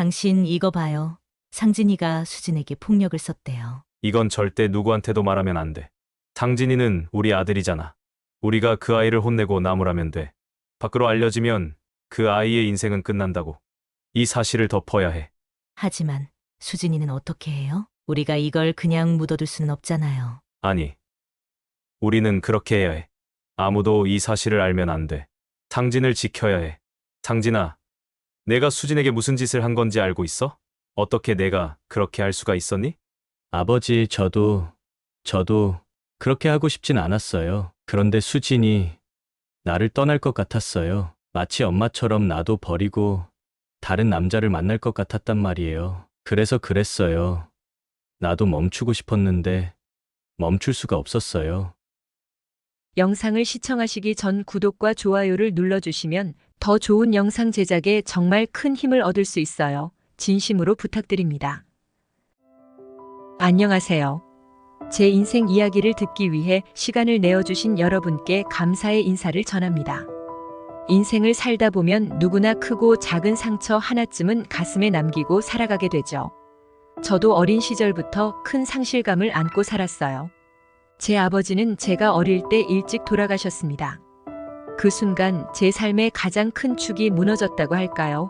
당신 이거 봐요. 상진이가 수진에게 폭력을 썼대요. 이건 절대 누구한테도 말하면 안 돼. 상진이는 우리 아들이잖아. 우리가 그 아이를 혼내고 나무라면 돼. 밖으로 알려지면 그 아이의 인생은 끝난다고. 이 사실을 덮어야 해. 하지만 수진이는 어떻게 해요? 우리가 이걸 그냥 묻어둘 수는 없잖아요. 아니, 우리는 그렇게 해야 해. 아무도 이 사실을 알면 안 돼. 상진을 지켜야 해. 상진아, 내가 수진에게 무슨 짓을 한 건지 알고 있어? 어떻게 내가 그렇게 할 수가 있었니? 아버지, 저도 그렇게 하고 싶진 않았어요. 그런데 수진이 나를 떠날 것 같았어요. 마치 엄마처럼 나도 버리고 다른 남자를 만날 것 같았단 말이에요. 그래서 그랬어요. 나도 멈추고 싶었는데 멈출 수가 없었어요. 영상을 시청하시기 전 구독과 좋아요를 눌러주시면 더 좋은 영상 제작에 정말 큰 힘을 얻을 수 있어요. 진심으로 부탁드립니다. 안녕하세요. 제 인생 이야기를 듣기 위해 시간을 내어주신 여러분께 감사의 인사를 전합니다. 인생을 살다 보면 누구나 크고 작은 상처 하나쯤은 가슴에 남기고 살아가게 되죠. 저도 어린 시절부터 큰 상실감을 안고 살았어요. 제 아버지는 제가 어릴 때 일찍 돌아가셨습니다. 그 순간 제 삶의 가장 큰 축이 무너졌다고 할까요?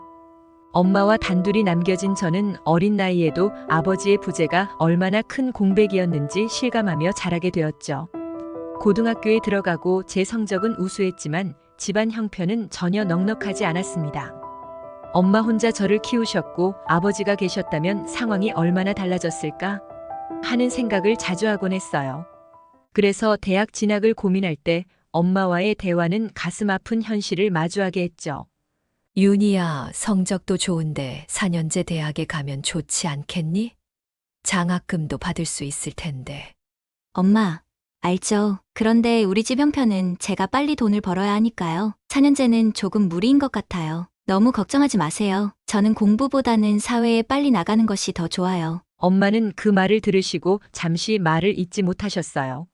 엄마와 단둘이 남겨진 저는 어린 나이에도 아버지의 부재가 얼마나 큰 공백이었는지 실감하며 자라게 되었죠. 고등학교에 들어가고 제 성적은 우수했지만 집안 형편은 전혀 넉넉하지 않았습니다. 엄마 혼자 저를 키우셨고 아버지가 계셨다면 상황이 얼마나 달라졌을까 하는 생각을 자주 하곤 했어요. 그래서 대학 진학을 고민할 때 엄마와의 대화는 가슴 아픈 현실을 마주하게 했죠. 윤희야, 성적도 좋은데 4년제 대학에 가면 좋지 않겠니? 장학금도 받을 수 있을 텐데. 엄마, 알죠. 그런데 우리 집 형편은 제가 빨리 돈을 벌어야 하니까요. 4년제는 조금 무리인 것 같아요. 너무 걱정하지 마세요. 저는 공부보다는 사회에 빨리 나가는 것이 더 좋아요. 엄마는 그 말을 들으시고 잠시 말을 잇지 못하셨어요.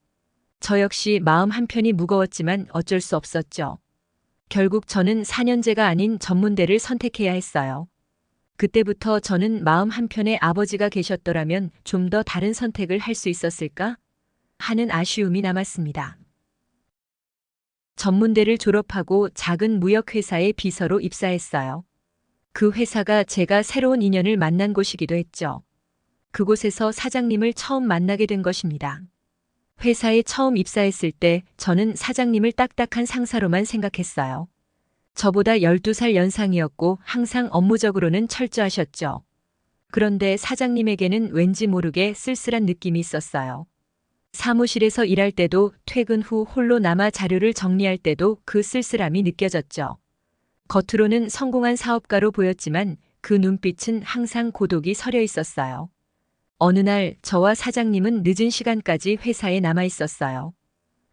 저 역시 마음 한편이 무거웠지만 어쩔 수 없었죠. 결국 저는 4년제가 아닌 전문대를 선택해야 했어요. 그때부터 저는 마음 한편에 아버지가 계셨더라면 좀 더 다른 선택을 할 수 있었을까 하는 아쉬움이 남았습니다. 전문대를 졸업하고 작은 무역회사의 비서로 입사했어요. 그 회사가 제가 새로운 인연을 만난 곳이기도 했죠. 그곳에서 사장님을 처음 만나게 된 것입니다. 회사에 처음 입사했을 때 저는 사장님을 딱딱한 상사로만 생각했어요. 저보다 12살 연상이었고 항상 업무적으로는 철저하셨죠. 그런데 사장님에게는 왠지 모르게 쓸쓸한 느낌이 있었어요. 사무실에서 일할 때도 퇴근 후 홀로 남아 자료를 정리할 때도 그 쓸쓸함이 느껴졌죠. 겉으로는 성공한 사업가로 보였지만 그 눈빛은 항상 고독이 서려 있었어요. 어느 날 저와 사장님은 늦은 시간까지 회사에 남아 있었어요.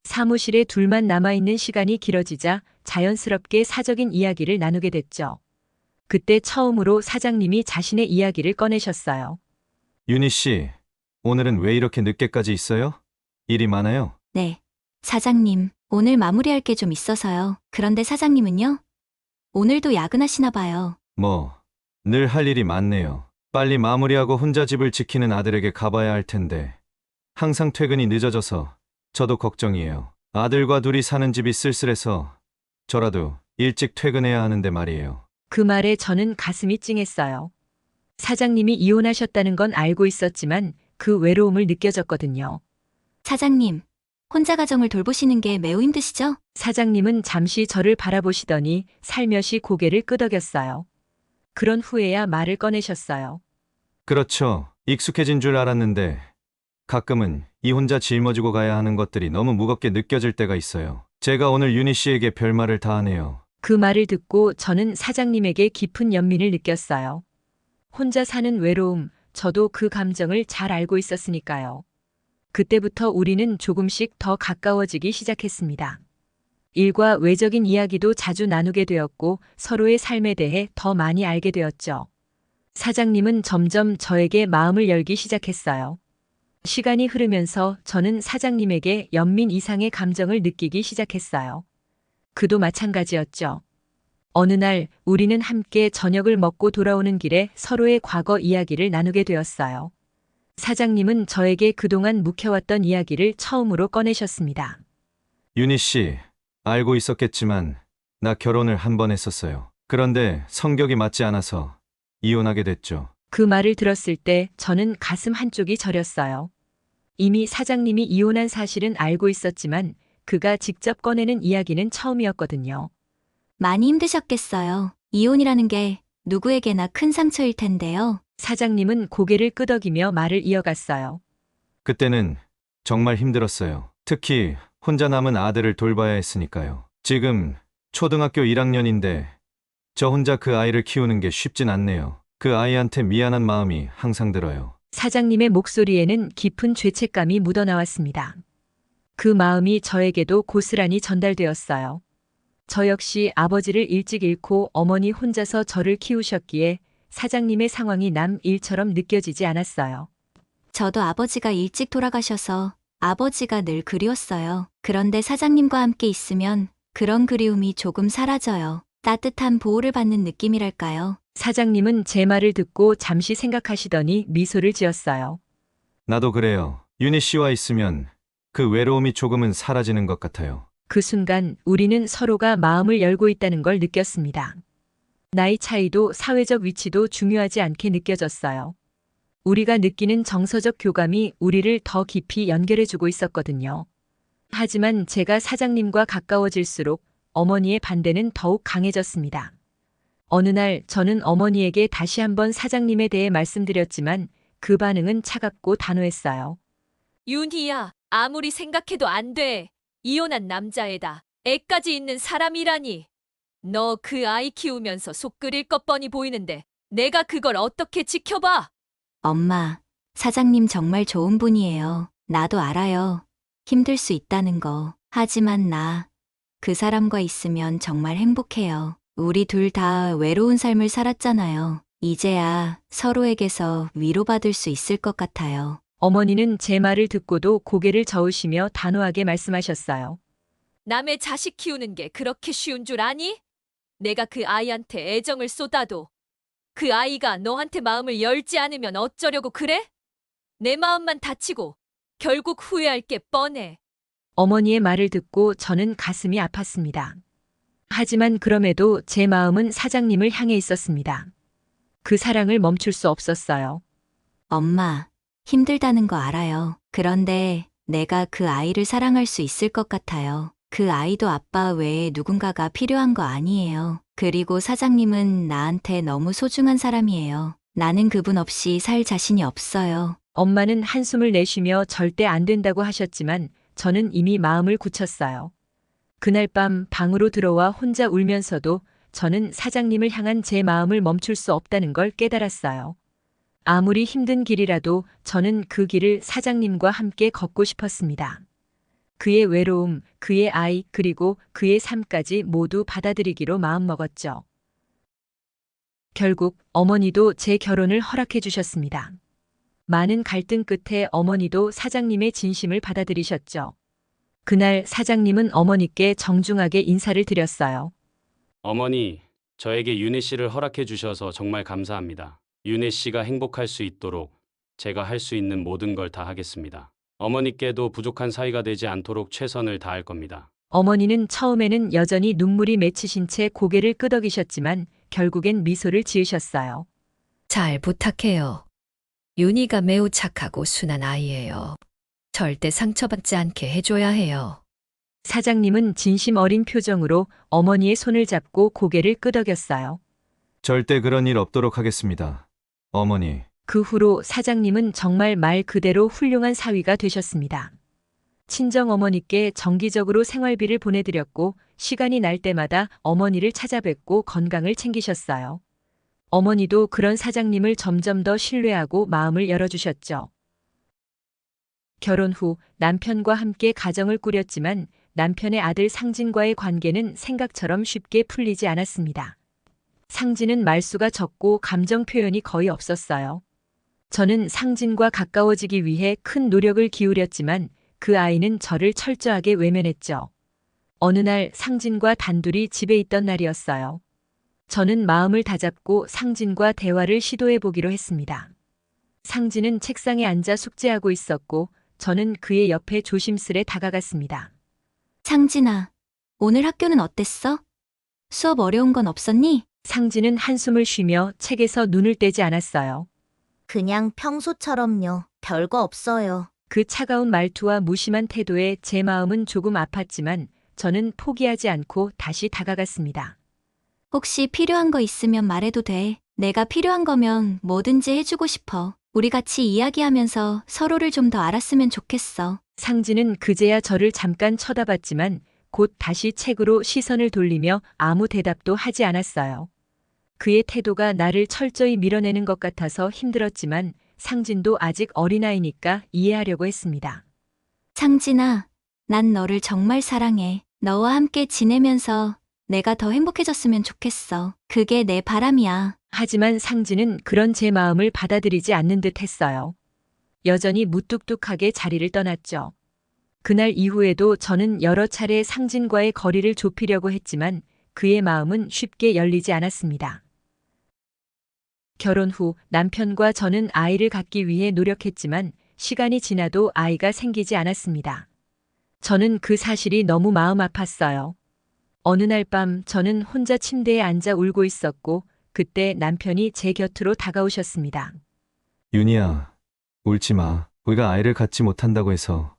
사무실에 둘만 남아있는 시간이 길어지자 자연스럽게 사적인 이야기를 나누게 됐죠. 그때 처음으로 사장님이 자신의 이야기를 꺼내셨어요. 윤희 씨, 오늘은 왜 이렇게 늦게까지 있어요? 일이 많아요? 네. 사장님, 오늘 마무리할 게 좀 있어서요. 그런데 사장님은요? 오늘도 야근하시나 봐요. 늘 할 일이 많네요. 빨리 마무리하고 혼자 집을 지키는 아들에게 가봐야 할 텐데. 항상 퇴근이 늦어져서 저도 걱정이에요. 아들과 둘이 사는 집이 쓸쓸해서 저라도 일찍 퇴근해야 하는데 말이에요. 그 말에 저는 가슴이 찡했어요. 사장님이 이혼하셨다는 건 알고 있었지만 그 외로움을 느껴졌거든요. 사장님, 혼자 가정을 돌보시는 게 매우 힘드시죠? 사장님은 잠시 저를 바라보시더니 살며시 고개를 끄덕였어요. 그런 후에야 말을 꺼내셨어요. 그렇죠. 익숙해진 줄 알았는데 가끔은 이 혼자 짊어지고 가야 하는 것들이 너무 무겁게 느껴질 때가 있어요. 제가 오늘 윤희 씨에게 별말을 다 하네요. 그 말을 듣고 저는 사장님에게 깊은 연민을 느꼈어요. 혼자 사는 외로움, 저도 그 감정을 잘 알고 있었으니까요. 그때부터 우리는 조금씩 더 가까워지기 시작했습니다. 일과 외적인 이야기도 자주 나누게 되었고 서로의 삶에 대해 더 많이 알게 되었죠. 사장님은 점점 저에게 마음을 열기 시작했어요. 시간이 흐르면서 저는 사장님에게 연민 이상의 감정을 느끼기 시작했어요. 그도 마찬가지였죠. 어느 날 우리는 함께 저녁을 먹고 돌아오는 길에 서로의 과거 이야기를 나누게 되었어요. 사장님은 저에게 그동안 묵혀왔던 이야기를 처음으로 꺼내셨습니다. 윤희 씨, 알고 있었겠지만 나 결혼을 한 번 했었어요. 그런데 성격이 맞지 않아서 이혼하게 됐죠. 그 말을 들었을 때 저는 가슴 한쪽이 저렸어요. 이미 사장님이 이혼한 사실은 알고 있었지만 그가 직접 꺼내는 이야기는 처음이었거든요. 많이 힘드셨겠어요. 이혼이라는 게 누구에게나 큰 상처일 텐데요. 사장님은 고개를 끄덕이며 말을 이어갔어요. 그때는 정말 힘들었어요. 특히 혼자 남은 아들을 돌봐야 했으니까요. 지금 초등학교 1학년인데 저 혼자 그 아이를 키우는 게 쉽진 않네요. 그 아이한테 미안한 마음이 항상 들어요. 사장님의 목소리에는 깊은 죄책감이 묻어나왔습니다. 그 마음이 저에게도 고스란히 전달되었어요. 저 역시 아버지를 일찍 잃고 어머니 혼자서 저를 키우셨기에 사장님의 상황이 남 일처럼 느껴지지 않았어요. 저도 아버지가 일찍 돌아가셔서 아버지가 늘 그리웠어요. 그런데 사장님과 함께 있으면 그런 그리움이 조금 사라져요. 따뜻한 보호를 받는 느낌이랄까요. 사장님은 제 말을 듣고 잠시 생각하시더니 미소를 지었어요. 나도 그래요. 윤희 씨와 있으면 그 외로움이 조금은 사라지는 것 같아요. 그 순간 우리는 서로가 마음을 열고 있다는 걸 느꼈습니다. 나이 차이도 사회적 위치도 중요하지 않게 느껴졌어요. 우리가 느끼는 정서적 교감이 우리를 더 깊이 연결해주고 있었거든요. 하지만 제가 사장님과 가까워질수록 어머니의 반대는 더욱 강해졌습니다. 어느 날 저는 어머니에게 다시 한번 사장님에 대해 말씀드렸지만 그 반응은 차갑고 단호했어요. 윤희야, 아무리 생각해도 안 돼. 이혼한 남자애다. 애까지 있는 사람이라니. 너 그 아이 키우면서 속 끓일 것 뻔히 보이는데 내가 그걸 어떻게 지켜봐? 엄마, 사장님 정말 좋은 분이에요. 나도 알아요. 힘들 수 있다는 거. 하지만 그 사람과 있으면 정말 행복해요. 우리 둘 다 외로운 삶을 살았잖아요. 이제야 서로에게서 위로받을 수 있을 것 같아요. 어머니는 제 말을 듣고도 고개를 저으시며 단호하게 말씀하셨어요. 남의 자식 키우는 게 그렇게 쉬운 줄 아니? 내가 그 아이한테 애정을 쏟아도 그 아이가 너한테 마음을 열지 않으면 어쩌려고 그래? 내 마음만 다치고 결국 후회할 게 뻔해. 어머니의 말을 듣고 저는 가슴이 아팠습니다. 하지만 그럼에도 제 마음은 사장님을 향해 있었습니다. 그 사랑을 멈출 수 없었어요. 엄마, 힘들다는 거 알아요. 그런데 내가 그 아이를 사랑할 수 있을 것 같아요. 그 아이도 아빠 외에 누군가가 필요한 거 아니에요. 그리고 사장님은 나한테 너무 소중한 사람이에요. 나는 그분 없이 살 자신이 없어요. 엄마는 한숨을 내쉬며 절대 안 된다고 하셨지만 저는 이미 마음을 굳혔어요. 그날 밤 방으로 들어와 혼자 울면서도 저는 사장님을 향한 제 마음을 멈출 수 없다는 걸 깨달았어요. 아무리 힘든 길이라도 저는 그 길을 사장님과 함께 걷고 싶었습니다. 그의 외로움, 그의 아이, 그리고 그의 삶까지 모두 받아들이기로 마음먹었죠. 결국 어머니도 제 결혼을 허락해 주셨습니다. 많은 갈등 끝에 어머니도 사장님의 진심을 받아들이셨죠. 그날 사장님은 어머니께 정중하게 인사를 드렸어요. 어머니, 저에게 윤혜 씨를 허락해 주셔서 정말 감사합니다. 윤혜 씨가 행복할 수 있도록 제가 할 수 있는 모든 걸 다 하겠습니다. 어머니께도 부족한 사이가 되지 않도록 최선을 다할 겁니다. 어머니는 처음에는 여전히 눈물이 맺히신 채 고개를 끄덕이셨지만 결국엔 미소를 지으셨어요. 잘 부탁해요. 윤희가 매우 착하고 순한 아이예요. 절대 상처받지 않게 해줘야 해요. 사장님은 진심 어린 표정으로 어머니의 손을 잡고 고개를 끄덕였어요. 절대 그런 일 없도록 하겠습니다. 어머니. 그 후로 사장님은 정말 말 그대로 훌륭한 사위가 되셨습니다. 친정어머니께 정기적으로 생활비를 보내드렸고 시간이 날 때마다 어머니를 찾아뵙고 건강을 챙기셨어요. 어머니도 그런 사장님을 점점 더 신뢰하고 마음을 열어주셨죠. 결혼 후 남편과 함께 가정을 꾸렸지만 남편의 아들 상진과의 관계는 생각처럼 쉽게 풀리지 않았습니다. 상진은 말수가 적고 감정 표현이 거의 없었어요. 저는 상진과 가까워지기 위해 큰 노력을 기울였지만 그 아이는 저를 철저하게 외면했죠. 어느 날 상진과 단둘이 집에 있던 날이었어요. 저는 마음을 다잡고 상진과 대화를 시도해 보기로 했습니다. 상진은 책상에 앉아 숙제하고 있었고 저는 그의 옆에 조심스레 다가갔습니다. 상진아, 오늘 학교는 어땠어? 수업 어려운 건 없었니? 상진은 한숨을 쉬며 책에서 눈을 떼지 않았어요. 그냥 평소처럼요. 별거 없어요. 그 차가운 말투와 무심한 태도에 제 마음은 조금 아팠지만 저는 포기하지 않고 다시 다가갔습니다. 혹시 필요한 거 있으면 말해도 돼. 내가 필요한 거면 뭐든지 해주고 싶어. 우리 같이 이야기하면서 서로를 좀 더 알았으면 좋겠어. 상진은 그제야 저를 잠깐 쳐다봤지만 곧 다시 책으로 시선을 돌리며 아무 대답도 하지 않았어요. 그의 태도가 나를 철저히 밀어내는 것 같아서 힘들었지만 상진도 아직 어린아이니까 이해하려고 했습니다. 상진아, 난 너를 정말 사랑해. 너와 함께 지내면서 내가 더 행복해졌으면 좋겠어. 그게 내 바람이야. 하지만 상진은 그런 제 마음을 받아들이지 않는 듯 했어요. 여전히 무뚝뚝하게 자리를 떠났죠. 그날 이후에도 저는 여러 차례 상진과의 거리를 좁히려고 했지만 그의 마음은 쉽게 열리지 않았습니다. 결혼 후 남편과 저는 아이를 갖기 위해 노력했지만 시간이 지나도 아이가 생기지 않았습니다. 저는 그 사실이 너무 마음 아팠어요. 어느 날 밤 저는 혼자 침대에 앉아 울고 있었고 그때 남편이 제 곁으로 다가오셨습니다. 윤희야, 울지 마. 우리가 아이를 갖지 못한다고 해서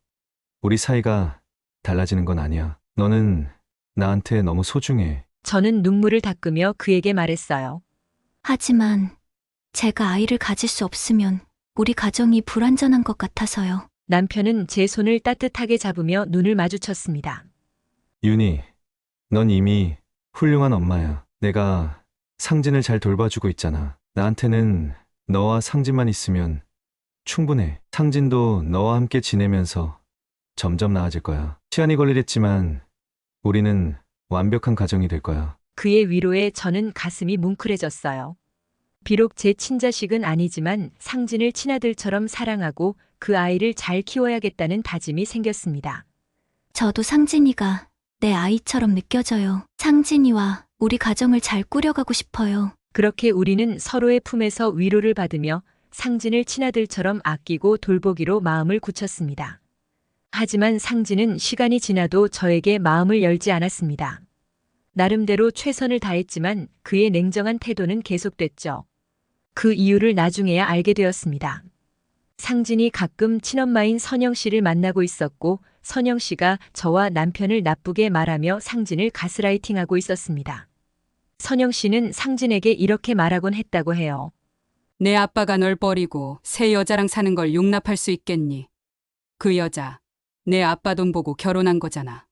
우리 사이가 달라지는 건 아니야. 너는 나한테 너무 소중해. 저는 눈물을 닦으며 그에게 말했어요. 하지만 제가 아이를 가질 수 없으면 우리 가정이 불완전한 것 같아서요. 남편은 제 손을 따뜻하게 잡으며 눈을 마주쳤습니다. 윤희, 넌 이미 훌륭한 엄마야. 내가 상진을 잘 돌봐주고 있잖아. 나한테는 너와 상진만 있으면 충분해. 상진도 너와 함께 지내면서 점점 나아질 거야. 시간이 걸리겠지만 우리는 완벽한 가정이 될 거야. 그의 위로에 저는 가슴이 뭉클해졌어요. 비록 제 친자식은 아니지만 상진을 친아들처럼 사랑하고 그 아이를 잘 키워야겠다는 다짐이 생겼습니다. 저도 상진이가 내 아이처럼 느껴져요. 상진이와 우리 가정을 잘 꾸려가고 싶어요. 그렇게 우리는 서로의 품에서 위로를 받으며 상진을 친아들처럼 아끼고 돌보기로 마음을 굳혔습니다. 하지만 상진은 시간이 지나도 저에게 마음을 열지 않았습니다. 나름대로 최선을 다했지만 그의 냉정한 태도는 계속됐죠. 그 이유를 나중에야 알게 되었습니다. 상진이 가끔 친엄마인 선영 씨를 만나고 있었고 선영 씨가 저와 남편을 나쁘게 말하며 상진을 가스라이팅하고 있었습니다. 선영 씨는 상진에게 이렇게 말하곤 했다고 해요. 내 아빠가 널 버리고 새 여자랑 사는 걸 용납할 수 있겠니? 그 여자, 내 아빠 돈 보고 결혼한 거잖아.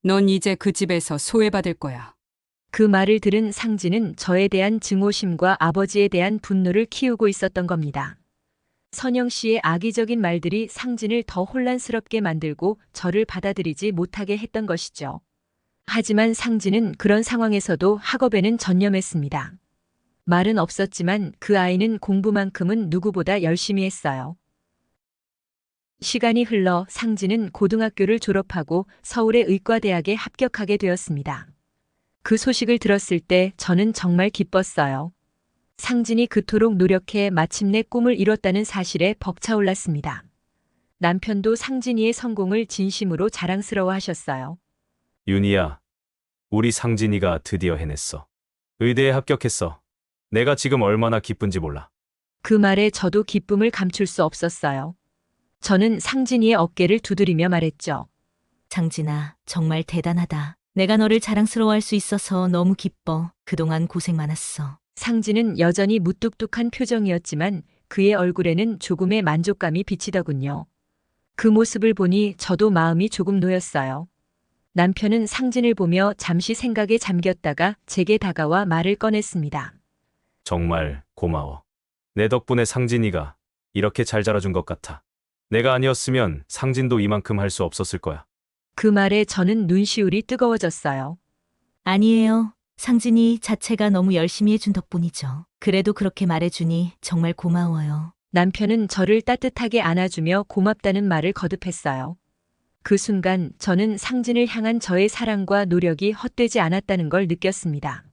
넌 이제 그 집에서 소외받을 거야. 그 말을 들은 상진은 저에 대한 증오심과 아버지에 대한 분노를 키우고 있었던 겁니다. 선영 씨의 악의적인 말들이 상진을 더 혼란스럽게 만들고 저를 받아들이지 못하게 했던 것이죠. 하지만 상진은 그런 상황에서도 학업에는 전념했습니다. 말은 없었지만 그 아이는 공부만큼은 누구보다 열심히 했어요. 시간이 흘러 상진은 고등학교를 졸업하고 서울의 의과대학에 합격하게 되었습니다. 그 소식을 들었을 때 저는 정말 기뻤어요. 상진이 그토록 노력해 마침내 꿈을 이뤘다는 사실에 벅차올랐습니다. 남편도 상진이의 성공을 진심으로 자랑스러워하셨어요. 윤희야, 우리 상진이가 드디어 해냈어. 의대에 합격했어. 내가 지금 얼마나 기쁜지 몰라. 그 말에 저도 기쁨을 감출 수 없었어요. 저는 상진이의 어깨를 두드리며 말했죠. 상진아, 정말 대단하다. 내가 너를 자랑스러워할 수 있어서 너무 기뻐. 그동안 고생 많았어. 상진은 여전히 무뚝뚝한 표정이었지만 그의 얼굴에는 조금의 만족감이 비치더군요. 그 모습을 보니 저도 마음이 조금 놓였어요. 남편은 상진을 보며 잠시 생각에 잠겼다가 제게 다가와 말을 꺼냈습니다. 정말 고마워. 내 덕분에 상진이가 이렇게 잘 자라준 것 같아. 내가 아니었으면 상진도 이만큼 할 수 없었을 거야. 그 말에 저는 눈시울이 뜨거워졌어요. 아니에요. 상진이 자체가 너무 열심히 해준 덕분이죠. 그래도 그렇게 말해주니 정말 고마워요. 남편은 저를 따뜻하게 안아주며 고맙다는 말을 거듭했어요. 그 순간 저는 상진을 향한 저의 사랑과 노력이 헛되지 않았다는 걸 느꼈습니다.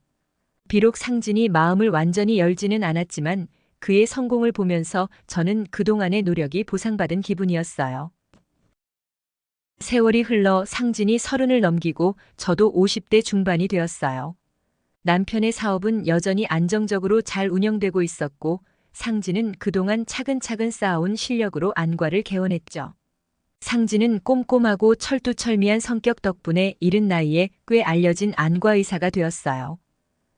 비록 상진이 마음을 완전히 열지는 않았지만 그의 성공을 보면서 저는 그동안의 노력이 보상받은 기분이었어요. 세월이 흘러 상진이 30을 넘기고 저도 50대 중반이 되었어요. 남편의 사업은 여전히 안정적으로 잘 운영되고 있었고 상진은 그동안 차근차근 쌓아온 실력으로 안과를 개원했죠. 상진은 꼼꼼하고 철두철미한 성격 덕분에 이른 나이에 꽤 알려진 안과 의사가 되었어요.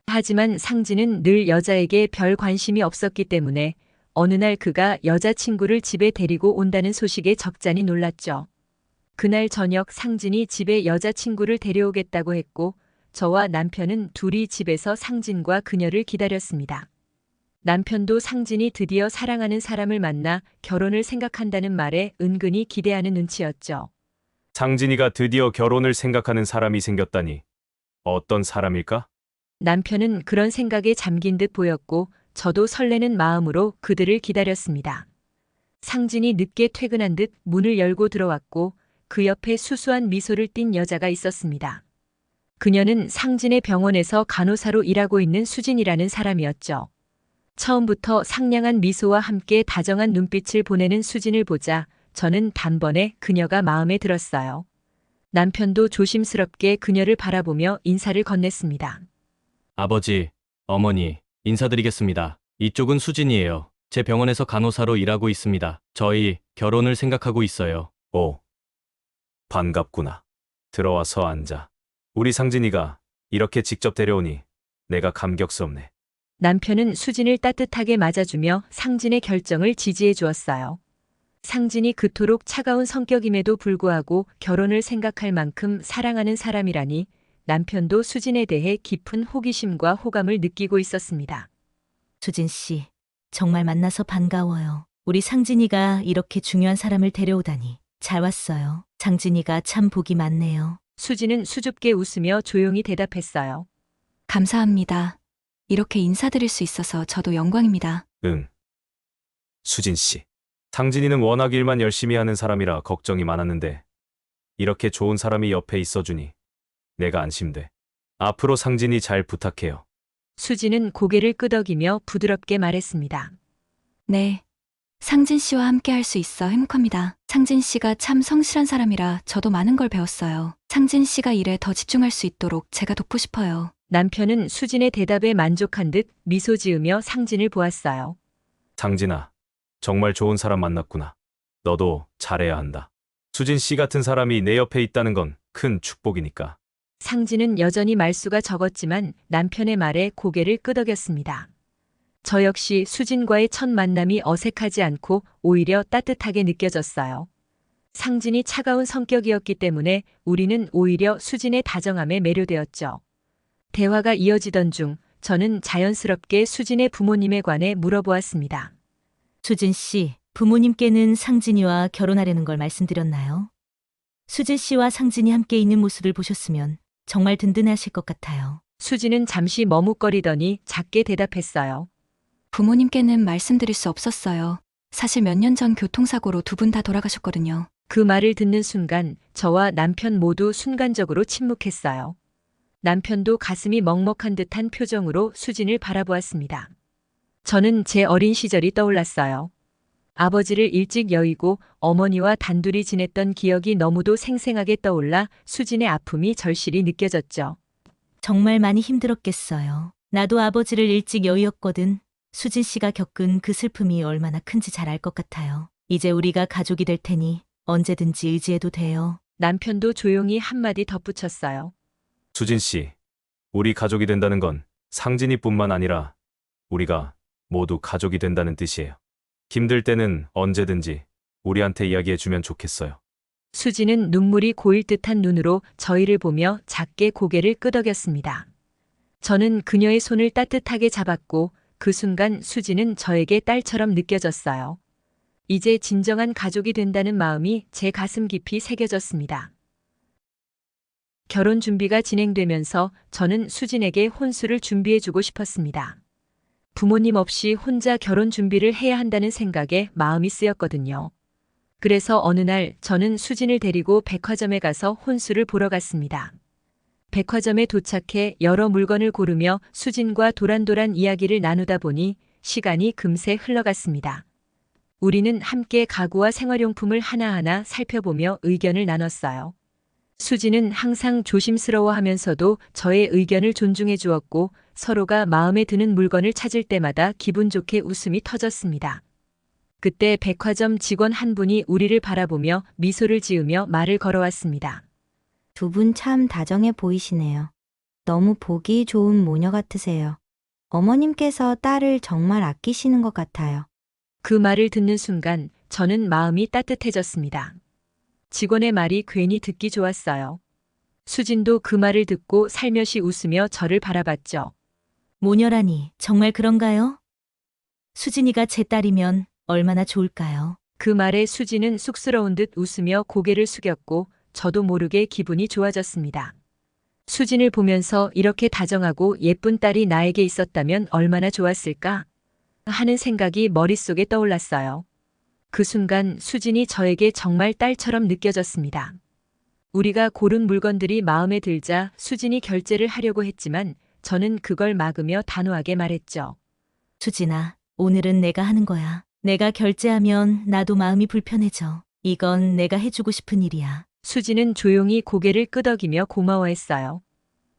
하지만 상진은 늘 여자에게 별 관심이 없었기 때문에 어느 날 그가 여자친구를 집에 데리고 온다는 소식에 적잖이 놀랐죠. 그날 저녁 상진이 집에 여자친구를 데려오겠다고 했고 저와 남편은 둘이 집에서 상진과 그녀를 기다렸습니다. 남편도 상진이 드디어 사랑하는 사람을 만나 결혼을 생각한다는 말에 은근히 기대하는 눈치였죠. 상진이가 드디어 결혼을 생각하는 사람이 생겼다니. 어떤 사람일까? 남편은 그런 생각에 잠긴 듯 보였고 저도 설레는 마음으로 그들을 기다렸습니다. 상진이 늦게 퇴근한 듯 문을 열고 들어왔고 그 옆에 수수한 미소를 띤 여자가 있었습니다. 그녀는 상진의 병원에서 간호사로 일하고 있는 수진이라는 사람이었죠. 처음부터 상냥한 미소와 함께 다정한 눈빛을 보내는 수진을 보자 저는 단번에 그녀가 마음에 들었어요. 남편도 조심스럽게 그녀를 바라보며 인사를 건넸습니다. 아버지, 어머니, 인사드리겠습니다. 이쪽은 수진이에요. 제 병원에서 간호사로 일하고 있습니다. 저희 결혼을 생각하고 있어요. 오, 반갑구나. 들어와서 앉아. 우리 상진이가 이렇게 직접 데려오니 내가 감격스럽네. 남편은 수진을 따뜻하게 맞아주며 상진의 결정을 지지해 주었어요. 상진이 그토록 차가운 성격임에도 불구하고 결혼을 생각할 만큼 사랑하는 사람이라니 남편도 수진에 대해 깊은 호기심과 호감을 느끼고 있었습니다. 수진 씨, 정말 만나서 반가워요. 우리 상진이가 이렇게 중요한 사람을 데려오다니. 잘 왔어요. 상진이가 참 복이 많네요. 수진은 수줍게 웃으며 조용히 대답했어요. 감사합니다. 이렇게 인사드릴 수 있어서 저도 영광입니다. 응. 수진 씨. 상진이는 워낙 일만 열심히 하는 사람이라 걱정이 많았는데 이렇게 좋은 사람이 옆에 있어주니 내가 안심돼. 앞으로 상진이 잘 부탁해요. 수진은 고개를 끄덕이며 부드럽게 말했습니다. 네. 상진 씨와 함께 할 수 있어 행복합니다. 상진 씨가 참 성실한 사람이라 저도 많은 걸 배웠어요. 상진 씨가 일에 더 집중할 수 있도록 제가 돕고 싶어요. 남편은 수진의 대답에 만족한 듯 미소 지으며 상진을 보았어요. 상진아, 정말 좋은 사람 만났구나. 너도 잘해야 한다. 수진 씨 같은 사람이 내 옆에 있다는 건 큰 축복이니까. 상진은 여전히 말수가 적었지만 남편의 말에 고개를 끄덕였습니다. 저 역시 수진과의 첫 만남이 어색하지 않고 오히려 따뜻하게 느껴졌어요. 상진이 차가운 성격이었기 때문에 우리는 오히려 수진의 다정함에 매료되었죠. 대화가 이어지던 중 저는 자연스럽게 수진의 부모님에 관해 물어보았습니다. 수진 씨, 부모님께는 상진이와 결혼하려는 걸 말씀드렸나요? 수진 씨와 상진이 함께 있는 모습을 보셨으면 정말 든든하실 것 같아요. 수진은 잠시 머뭇거리더니 작게 대답했어요. 부모님께는 말씀드릴 수 없었어요. 사실 몇 년 전 교통사고로 두 분 다 돌아가셨거든요. 그 말을 듣는 순간 저와 남편 모두 순간적으로 침묵했어요. 남편도 가슴이 먹먹한 듯한 표정으로 수진을 바라보았습니다. 저는 제 어린 시절이 떠올랐어요. 아버지를 일찍 여의고 어머니와 단둘이 지냈던 기억이 너무도 생생하게 떠올라 수진의 아픔이 절실히 느껴졌죠. 정말 많이 힘들었겠어요. 나도 아버지를 일찍 여의었거든. 수진 씨가 겪은 그 슬픔이 얼마나 큰지 잘 알 것 같아요. 이제 우리가 가족이 될 테니 언제든지 의지해도 돼요. 남편도 조용히 한마디 덧붙였어요. 수진 씨, 우리 가족이 된다는 건 상진이뿐만 아니라 우리가 모두 가족이 된다는 뜻이에요. 힘들 때는 언제든지 우리한테 이야기해주면 좋겠어요. 수진은 눈물이 고일 듯한 눈으로 저희를 보며 작게 고개를 끄덕였습니다. 저는 그녀의 손을 따뜻하게 잡았고 그 순간 수진은 저에게 딸처럼 느껴졌어요. 이제 진정한 가족이 된다는 마음이 제 가슴 깊이 새겨졌습니다. 결혼 준비가 진행되면서 저는 수진에게 혼수를 준비해주고 싶었습니다. 부모님 없이 혼자 결혼 준비를 해야 한다는 생각에 마음이 쓰였거든요. 그래서 어느 날 저는 수진을 데리고 백화점에 가서 혼수를 보러 갔습니다. 백화점에 도착해 여러 물건을 고르며 수진과 도란도란 이야기를 나누다 보니 시간이 금세 흘러갔습니다. 우리는 함께 가구와 생활용품을 하나하나 살펴보며 의견을 나눴어요. 수진은 항상 조심스러워하면서도 저의 의견을 존중해 주었고 서로가 마음에 드는 물건을 찾을 때마다 기분 좋게 웃음이 터졌습니다. 그때 백화점 직원 한 분이 우리를 바라보며 미소를 지으며 말을 걸어왔습니다. 두 분 참 다정해 보이시네요. 너무 보기 좋은 모녀 같으세요. 어머님께서 딸을 정말 아끼시는 것 같아요. 그 말을 듣는 순간 저는 마음이 따뜻해졌습니다. 직원의 말이 괜히 듣기 좋았어요. 수진도 그 말을 듣고 살며시 웃으며 저를 바라봤죠. 모녀라니 정말 그런가요? 수진이가 제 딸이면 얼마나 좋을까요? 그 말에 수진은 쑥스러운 듯 웃으며 고개를 숙였고 저도 모르게 기분이 좋아졌습니다. 수진을 보면서 이렇게 다정하고 예쁜 딸이 나에게 있었다면 얼마나 좋았을까 하는 생각이 머릿속에 떠올랐어요. 그 순간 수진이 저에게 정말 딸처럼 느껴졌습니다. 우리가 고른 물건들이 마음에 들자 수진이 결제를 하려고 했지만 저는 그걸 막으며 단호하게 말했죠. 수진아, 오늘은 내가 하는 거야. 내가 결제하면 나도 마음이 불편해져. 이건 내가 해주고 싶은 일이야. 수진은 조용히 고개를 끄덕이며 고마워했어요.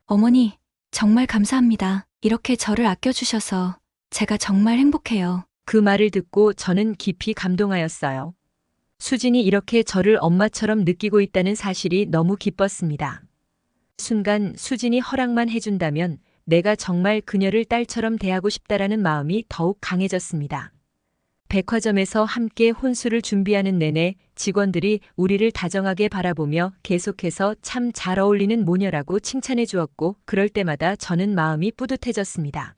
어머니, 정말 감사합니다. 이렇게 저를 아껴주셔서 제가 정말 행복해요. 그 말을 듣고 저는 깊이 감동하였어요. 수진이 이렇게 저를 엄마처럼 느끼고 있다는 사실이 너무 기뻤습니다. 순간 수진이 허락만 해준다면 내가 정말 그녀를 딸처럼 대하고 싶다라는 마음이 더욱 강해졌습니다. 백화점에서 함께 혼수를 준비하는 내내 직원들이 우리를 다정하게 바라보며 계속해서 참 잘 어울리는 모녀라고 칭찬해 주었고 그럴 때마다 저는 마음이 뿌듯해졌습니다.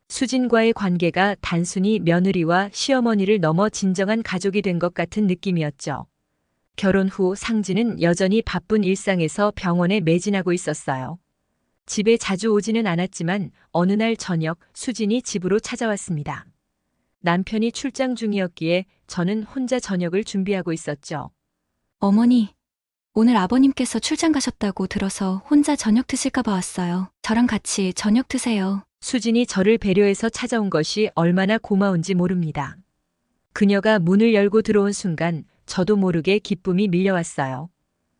수진과의 관계가 단순히 며느리와 시어머니를 넘어 진정한 가족이 된 것 같은 느낌이었죠. 결혼 후 상진은 여전히 바쁜 일상에서 병원에 매진하고 있었어요. 집에 자주 오지는 않았지만 어느 날 저녁 수진이 집으로 찾아왔습니다. 남편이 출장 중이었기에 저는 혼자 저녁을 준비하고 있었죠. 어머니, 오늘 아버님께서 출장 가셨다고 들어서 혼자 저녁 드실까 봐 왔어요. 저랑 같이 저녁 드세요. 수진이 저를 배려해서 찾아온 것이 얼마나 고마운지 모릅니다. 그녀가 문을 열고 들어온 순간 저도 모르게 기쁨이 밀려왔어요.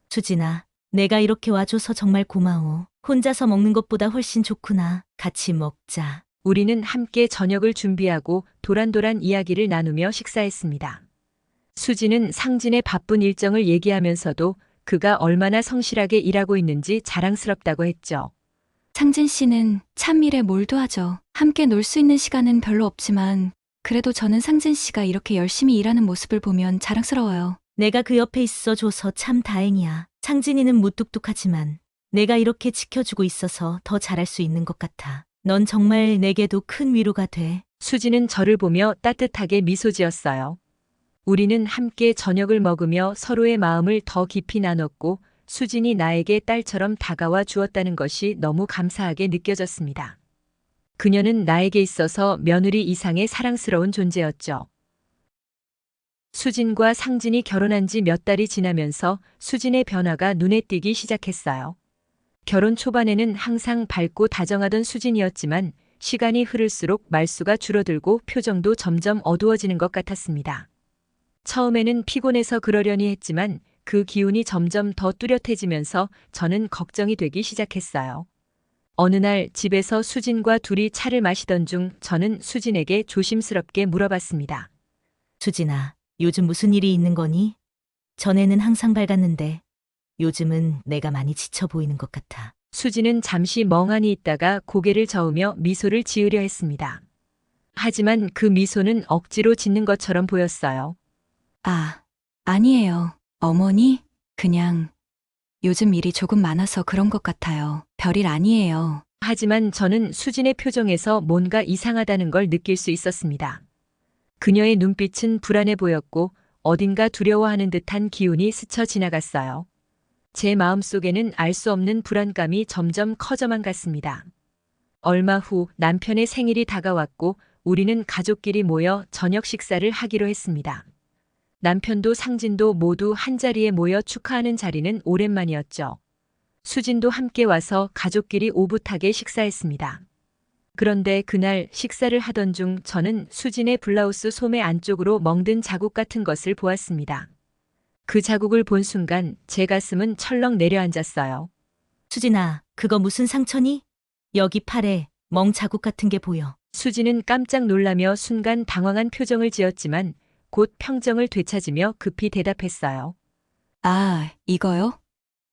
수진아, 내가 이렇게 와줘서 정말 고마워. 혼자서 먹는 것보다 훨씬 좋구나. 같이 먹자. 우리는 함께 저녁을 준비하고 도란도란 이야기를 나누며 식사했습니다. 수진은 상진의 바쁜 일정을 얘기하면서도 그가 얼마나 성실하게 일하고 있는지 자랑스럽다고 했죠. 상진 씨는 참 일에 몰두하죠. 함께 놀 수 있는 시간은 별로 없지만 그래도 저는 상진 씨가 이렇게 열심히 일하는 모습을 보면 자랑스러워요. 내가 그 옆에 있어줘서 참 다행이야. 상진이는 무뚝뚝하지만 내가 이렇게 지켜주고 있어서 더 잘할 수 있는 것 같아. 넌 정말 내게도 큰 위로가 돼. 수진은 저를 보며 따뜻하게 미소 지었어요. 우리는 함께 저녁을 먹으며 서로의 마음을 더 깊이 나눴고 수진이 나에게 딸처럼 다가와 주었다는 것이 너무 감사하게 느껴졌습니다. 그녀는 나에게 있어서 며느리 이상의 사랑스러운 존재였죠. 수진과 상진이 결혼한 지 몇 달이 지나면서 수진의 변화가 눈에 띄기 시작했어요. 결혼 초반에는 항상 밝고 다정하던 수진이었지만 시간이 흐를수록 말수가 줄어들고 표정도 점점 어두워지는 것 같았습니다. 처음에는 피곤해서 그러려니 했지만 그 기운이 점점 더 뚜렷해지면서 저는 걱정이 되기 시작했어요. 어느 날 집에서 수진과 둘이 차를 마시던 중 저는 수진에게 조심스럽게 물어봤습니다. 수진아, 요즘 무슨 일이 있는 거니? 전에는 항상 밝았는데 요즘은 내가 많이 지쳐 보이는 것 같아. 수진은 잠시 멍하니 있다가 고개를 저으며 미소를 지으려 했습니다. 하지만 그 미소는 억지로 짓는 것처럼 보였어요. 아니에요. 어머니, 그냥 요즘 일이 조금 많아서 그런 것 같아요. 별일 아니에요. 하지만 저는 수진의 표정에서 뭔가 이상하다는 걸 느낄 수 있었습니다. 그녀의 눈빛은 불안해 보였고 어딘가 두려워하는 듯한 기운이 스쳐 지나갔어요. 제 마음속에는 알 수 없는 불안감이 점점 커져만 갔습니다. 얼마 후 남편의 생일이 다가왔고 우리는 가족끼리 모여 저녁 식사를 하기로 했습니다. 남편도 상진도 모두 한자리에 모여 축하하는 자리는 오랜만이었죠. 수진도 함께 와서 가족끼리 오붓하게 식사했습니다. 그런데 그날 식사를 하던 중 저는 수진의 블라우스 소매 안쪽으로 멍든 자국 같은 것을 보았습니다. 그 자국을 본 순간 제 가슴은 철렁 내려앉았어요. 수진아, 그거 무슨 상처니? 여기 팔에 멍 자국 같은 게 보여. 수진은 깜짝 놀라며 순간 당황한 표정을 지었지만 곧 평정을 되찾으며 급히 대답했어요. 아, 이거요?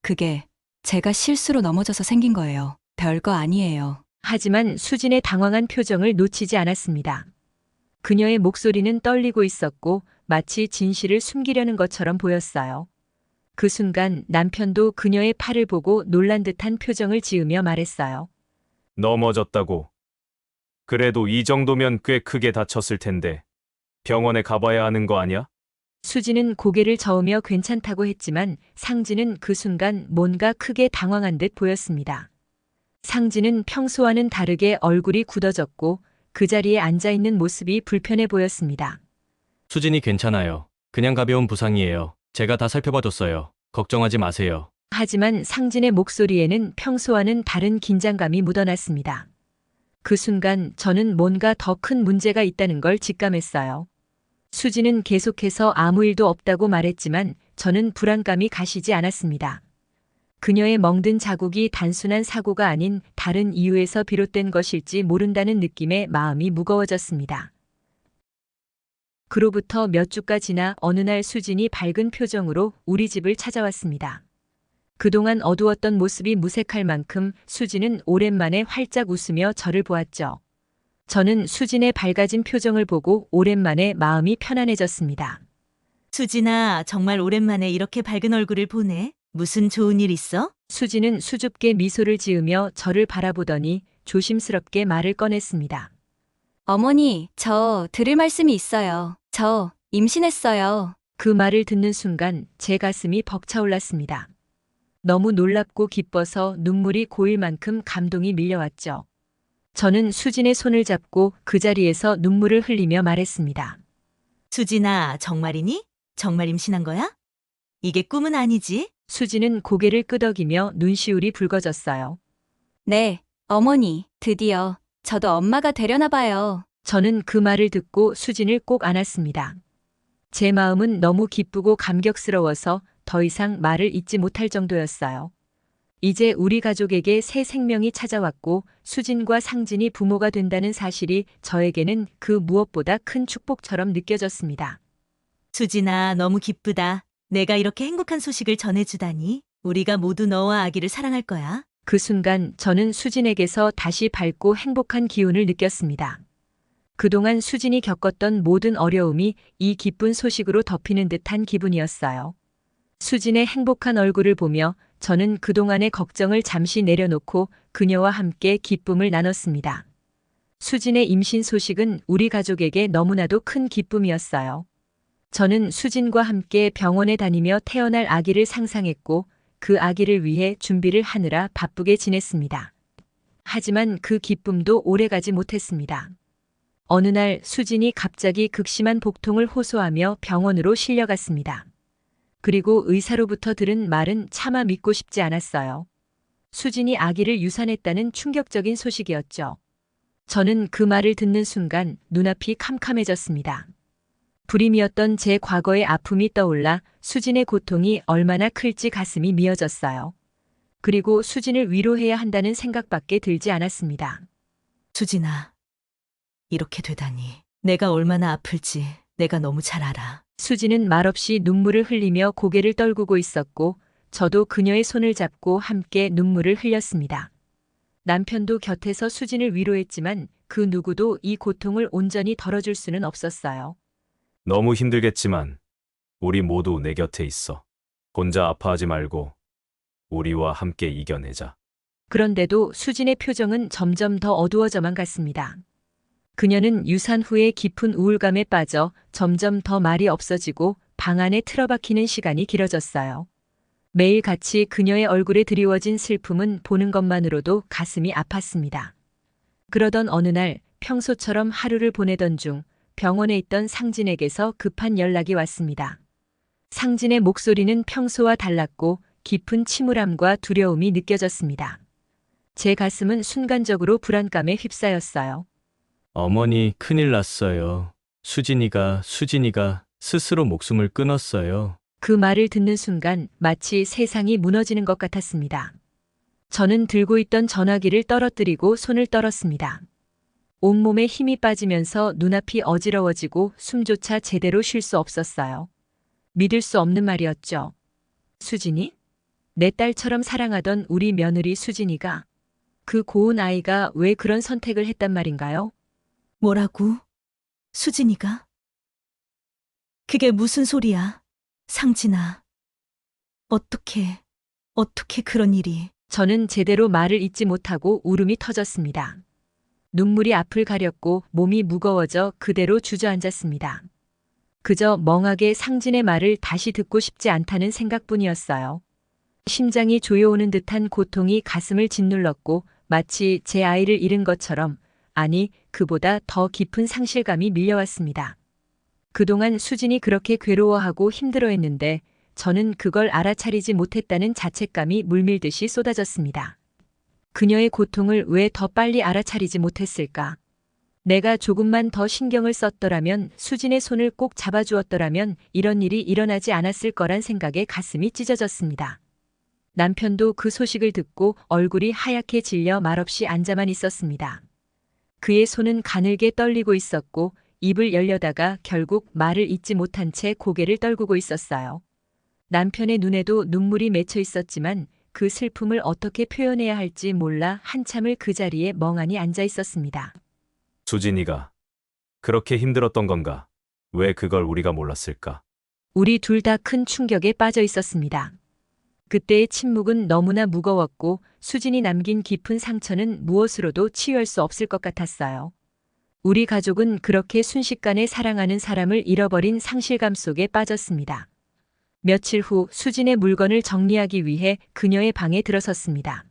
그게 제가 실수로 넘어져서 생긴 거예요. 별거 아니에요. 하지만 수진의 당황한 표정을 놓치지 않았습니다. 그녀의 목소리는 떨리고 있었고 마치 진실을 숨기려는 것처럼 보였어요. 그 순간 남편도 그녀의 팔을 보고 놀란 듯한 표정을 지으며 말했어요. 넘어졌다고. 그래도 이 정도면 꽤 크게 다쳤을 텐데 병원에 가봐야 하는 거 아니야? 수진은 고개를 저으며 괜찮다고 했지만 상진은 그 순간 뭔가 크게 당황한 듯 보였습니다. 상진은 평소와는 다르게 얼굴이 굳어졌고 그 자리에 앉아있는 모습이 불편해 보였습니다. 수진이 괜찮아요. 그냥 가벼운 부상이에요. 제가 다 살펴봐줬어요. 걱정하지 마세요. 하지만 상진의 목소리에는 평소와는 다른 긴장감이 묻어났습니다. 그 순간 저는 뭔가 더 큰 문제가 있다는 걸 직감했어요. 수진은 계속해서 아무 일도 없다고 말했지만 저는 불안감이 가시지 않았습니다. 그녀의 멍든 자국이 단순한 사고가 아닌 다른 이유에서 비롯된 것일지 모른다는 느낌에 마음이 무거워졌습니다. 그로부터 몇 주가 지나 어느 날 수진이 밝은 표정으로 우리 집을 찾아왔습니다. 그동안 어두웠던 모습이 무색할 만큼 수진은 오랜만에 활짝 웃으며 저를 보았죠. 저는 수진의 밝아진 표정을 보고 오랜만에 마음이 편안해졌습니다. 수진아, 정말 오랜만에 이렇게 밝은 얼굴을 보네. 무슨 좋은 일 있어? 수진은 수줍게 미소를 지으며 저를 바라보더니 조심스럽게 말을 꺼냈습니다. 어머니, 저 들을 말씀이 있어요. 저 임신했어요. 그 말을 듣는 순간 제 가슴이 벅차올랐습니다. 너무 놀랍고 기뻐서 눈물이 고일 만큼 감동이 밀려왔죠. 저는 수진의 손을 잡고 그 자리에서 눈물을 흘리며 말했습니다. 수진아, 정말이니? 정말 임신한 거야? 이게 꿈은 아니지? 수진은 고개를 끄덕이며 눈시울이 붉어졌어요. 네, 어머니, 드디어 저도 엄마가 되려나 봐요. 저는 그 말을 듣고 수진을 꼭 안았습니다. 제 마음은 너무 기쁘고 감격스러워서 더 이상 말을 잇지 못할 정도였어요. 이제 우리 가족에게 새 생명이 찾아왔고 수진과 상진이 부모가 된다는 사실이 저에게는 그 무엇보다 큰 축복처럼 느껴졌습니다. 수진아, 너무 기쁘다. 내가 이렇게 행복한 소식을 전해주다니. 우리가 모두 너와 아기를 사랑할 거야. 그 순간 저는 수진에게서 다시 밝고 행복한 기운을 느꼈습니다. 그동안 수진이 겪었던 모든 어려움이 이 기쁜 소식으로 덮이는 듯한 기분이었어요. 수진의 행복한 얼굴을 보며 저는 그동안의 걱정을 잠시 내려놓고 그녀와 함께 기쁨을 나눴습니다. 수진의 임신 소식은 우리 가족에게 너무나도 큰 기쁨이었어요. 저는 수진과 함께 병원에 다니며 태어날 아기를 상상했고 그 아기를 위해 준비를 하느라 바쁘게 지냈습니다. 하지만 그 기쁨도 오래가지 못했습니다. 어느 날 수진이 갑자기 극심한 복통을 호소하며 병원으로 실려갔습니다. 그리고 의사로부터 들은 말은 차마 믿고 싶지 않았어요. 수진이 아기를 유산했다는 충격적인 소식이었죠. 저는 그 말을 듣는 순간 눈앞이 캄캄해졌습니다. 불임이었던 제 과거의 아픔이 떠올라 수진의 고통이 얼마나 클지 가슴이 미어졌어요. 그리고 수진을 위로해야 한다는 생각밖에 들지 않았습니다. 수진아, 이렇게 되다니. 내가 얼마나 아플지 내가 너무 잘 알아. 수진은 말없이 눈물을 흘리며 고개를 떨구고 있었고 저도 그녀의 손을 잡고 함께 눈물을 흘렸습니다. 남편도 곁에서 수진을 위로했지만 그 누구도 이 고통을 온전히 덜어줄 수는 없었어요. 너무 힘들겠지만 우리 모두 내 곁에 있어. 혼자 아파하지 말고 우리와 함께 이겨내자. 그런데도 수진의 표정은 점점 더 어두워져만 갔습니다. 그녀는 유산 후에 깊은 우울감에 빠져 점점 더 말이 없어지고 방 안에 틀어박히는 시간이 길어졌어요. 매일 같이 그녀의 얼굴에 드리워진 슬픔은 보는 것만으로도 가슴이 아팠습니다. 그러던 어느 날 평소처럼 하루를 보내던 중 병원에 있던 상진에게서 급한 연락이 왔습니다. 상진의 목소리는 평소와 달랐고 깊은 침울함과 두려움이 느껴졌습니다. 제 가슴은 순간적으로 불안감에 휩싸였어요. 어머니, 큰일 났어요. 수진이가 스스로 목숨을 끊었어요. 그 말을 듣는 순간 마치 세상이 무너지는 것 같았습니다. 저는 들고 있던 전화기를 떨어뜨리고 손을 떨었습니다. 온몸에 힘이 빠지면서 눈앞이 어지러워지고 숨조차 제대로 쉴 수 없었어요. 믿을 수 없는 말이었죠. 수진이? 내 딸처럼 사랑하던 우리 며느리 수진이가, 그 고운 아이가 왜 그런 선택을 했단 말인가요? 뭐라고? 수진이가? 그게 무슨 소리야? 상진아. 어떻게 그런 일이? 저는 제대로 말을 잇지 못하고 울음이 터졌습니다. 눈물이 앞을 가렸고 몸이 무거워져 그대로 주저앉았습니다. 그저 멍하게 상진의 말을 다시 듣고 싶지 않다는 생각뿐이었어요. 심장이 조여오는 듯한 고통이 가슴을 짓눌렀고 마치 제 아이를 잃은 것처럼, 아니, 그보다 더 깊은 상실감이 밀려왔습니다. 그동안 수진이 그렇게 괴로워하고 힘들어했는데 저는 그걸 알아차리지 못했다는 자책감이 물밀듯이 쏟아졌습니다. 그녀의 고통을 왜 더 빨리 알아차리지 못했을까? 내가 조금만 더 신경을 썼더라면, 수진의 손을 꼭 잡아주었더라면 이런 일이 일어나지 않았을 거란 생각에 가슴이 찢어졌습니다. 남편도 그 소식을 듣고 얼굴이 하얗게 질려 말없이 앉아만 있었습니다. 그의 손은 가늘게 떨리고 있었고 입을 열려다가 결국 말을 잇지 못한 채 고개를 떨구고 있었어요. 남편의 눈에도 눈물이 맺혀 있었지만 그 슬픔을 어떻게 표현해야 할지 몰라 한참을 그 자리에 멍하니 앉아 있었습니다. 수진이가 그렇게 힘들었던 건가? 왜 그걸 우리가 몰랐을까? 우리 둘 다 큰 충격에 빠져 있었습니다. 그때의 침묵은 너무나 무거웠고 수진이 남긴 깊은 상처는 무엇으로도 치유할 수 없을 것 같았어요. 우리 가족은 그렇게 순식간에 사랑하는 사람을 잃어버린 상실감 속에 빠졌습니다. 며칠 후 수진의 물건을 정리하기 위해 그녀의 방에 들어섰습니다.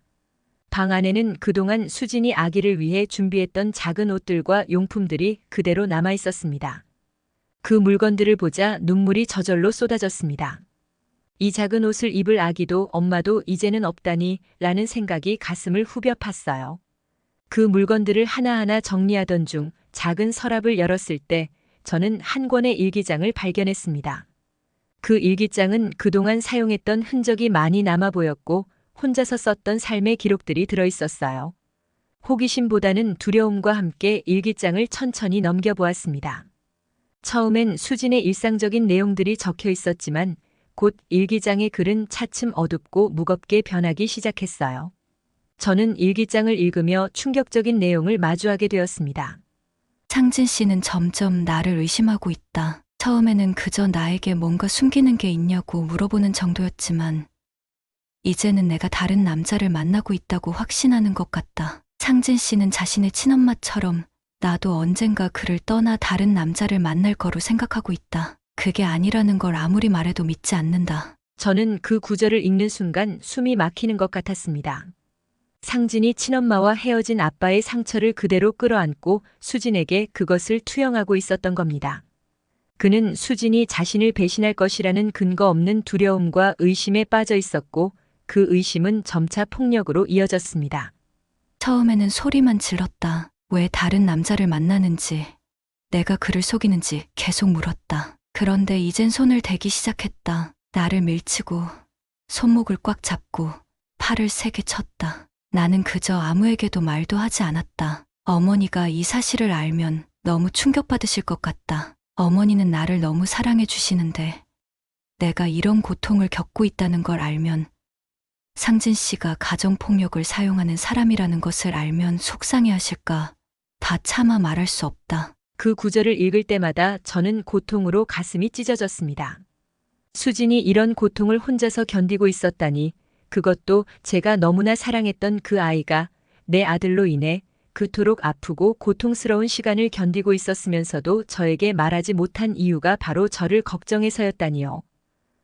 방 안에는 그동안 수진이 아기를 위해 준비했던 작은 옷들과 용품들이 그대로 남아 있었습니다. 그 물건들을 보자 눈물이 저절로 쏟아졌습니다. 이 작은 옷을 입을 아기도 엄마도 이제는 없다니 라는 생각이 가슴을 후벼 팠어요. 그 물건들을 하나하나 정리하던 중 작은 서랍을 열었을 때 저는 한 권의 일기장을 발견했습니다. 그 일기장은 그동안 사용했던 흔적이 많이 남아 보였고 혼자서 썼던 삶의 기록들이 들어있었어요. 호기심보다는 두려움과 함께 일기장을 천천히 넘겨보았습니다. 처음엔 수진의 일상적인 내용들이 적혀 있었지만 곧 일기장의 글은 차츰 어둡고 무겁게 변하기 시작했어요. 저는 일기장을 읽으며 충격적인 내용을 마주하게 되었습니다. 상진 씨는 점점 나를 의심하고 있다. 처음에는 그저 나에게 뭔가 숨기는 게 있냐고 물어보는 정도였지만 이제는 내가 다른 남자를 만나고 있다고 확신하는 것 같다. 상진 씨는 자신의 친엄마처럼 나도 언젠가 그를 떠나 다른 남자를 만날 거로 생각하고 있다. 그게 아니라는 걸 아무리 말해도 믿지 않는다. 저는 그 구절을 읽는 순간 숨이 막히는 것 같았습니다. 상진이 친엄마와 헤어진 아빠의 상처를 그대로 끌어안고 수진에게 그것을 투영하고 있었던 겁니다. 그는 수진이 자신을 배신할 것이라는 근거 없는 두려움과 의심에 빠져 있었고 그 의심은 점차 폭력으로 이어졌습니다. 처음에는 소리만 질렀다. 왜 다른 남자를 만나는지, 내가 그를 속이는지 계속 물었다. 그런데 이젠 손을 대기 시작했다. 나를 밀치고 손목을 꽉 잡고 팔을 세게 쳤다. 나는 그저 아무에게도 말도 하지 않았다. 어머니가 이 사실을 알면 너무 충격받으실 것 같다. 어머니는 나를 너무 사랑해 주시는데 내가 이런 고통을 겪고 있다는 걸 알면, 상진 씨가 가정폭력을 사용하는 사람이라는 것을 알면 속상해 하실까. 다 참아 말할 수 없다. 그 구절을 읽을 때마다 저는 고통으로 가슴이 찢어졌습니다. 수진이 이런 고통을 혼자서 견디고 있었다니, 그것도 제가 너무나 사랑했던 그 아이가 내 아들로 인해 그토록 아프고 고통스러운 시간을 견디고 있었으면서도 저에게 말하지 못한 이유가 바로 저를 걱정해서였다니요.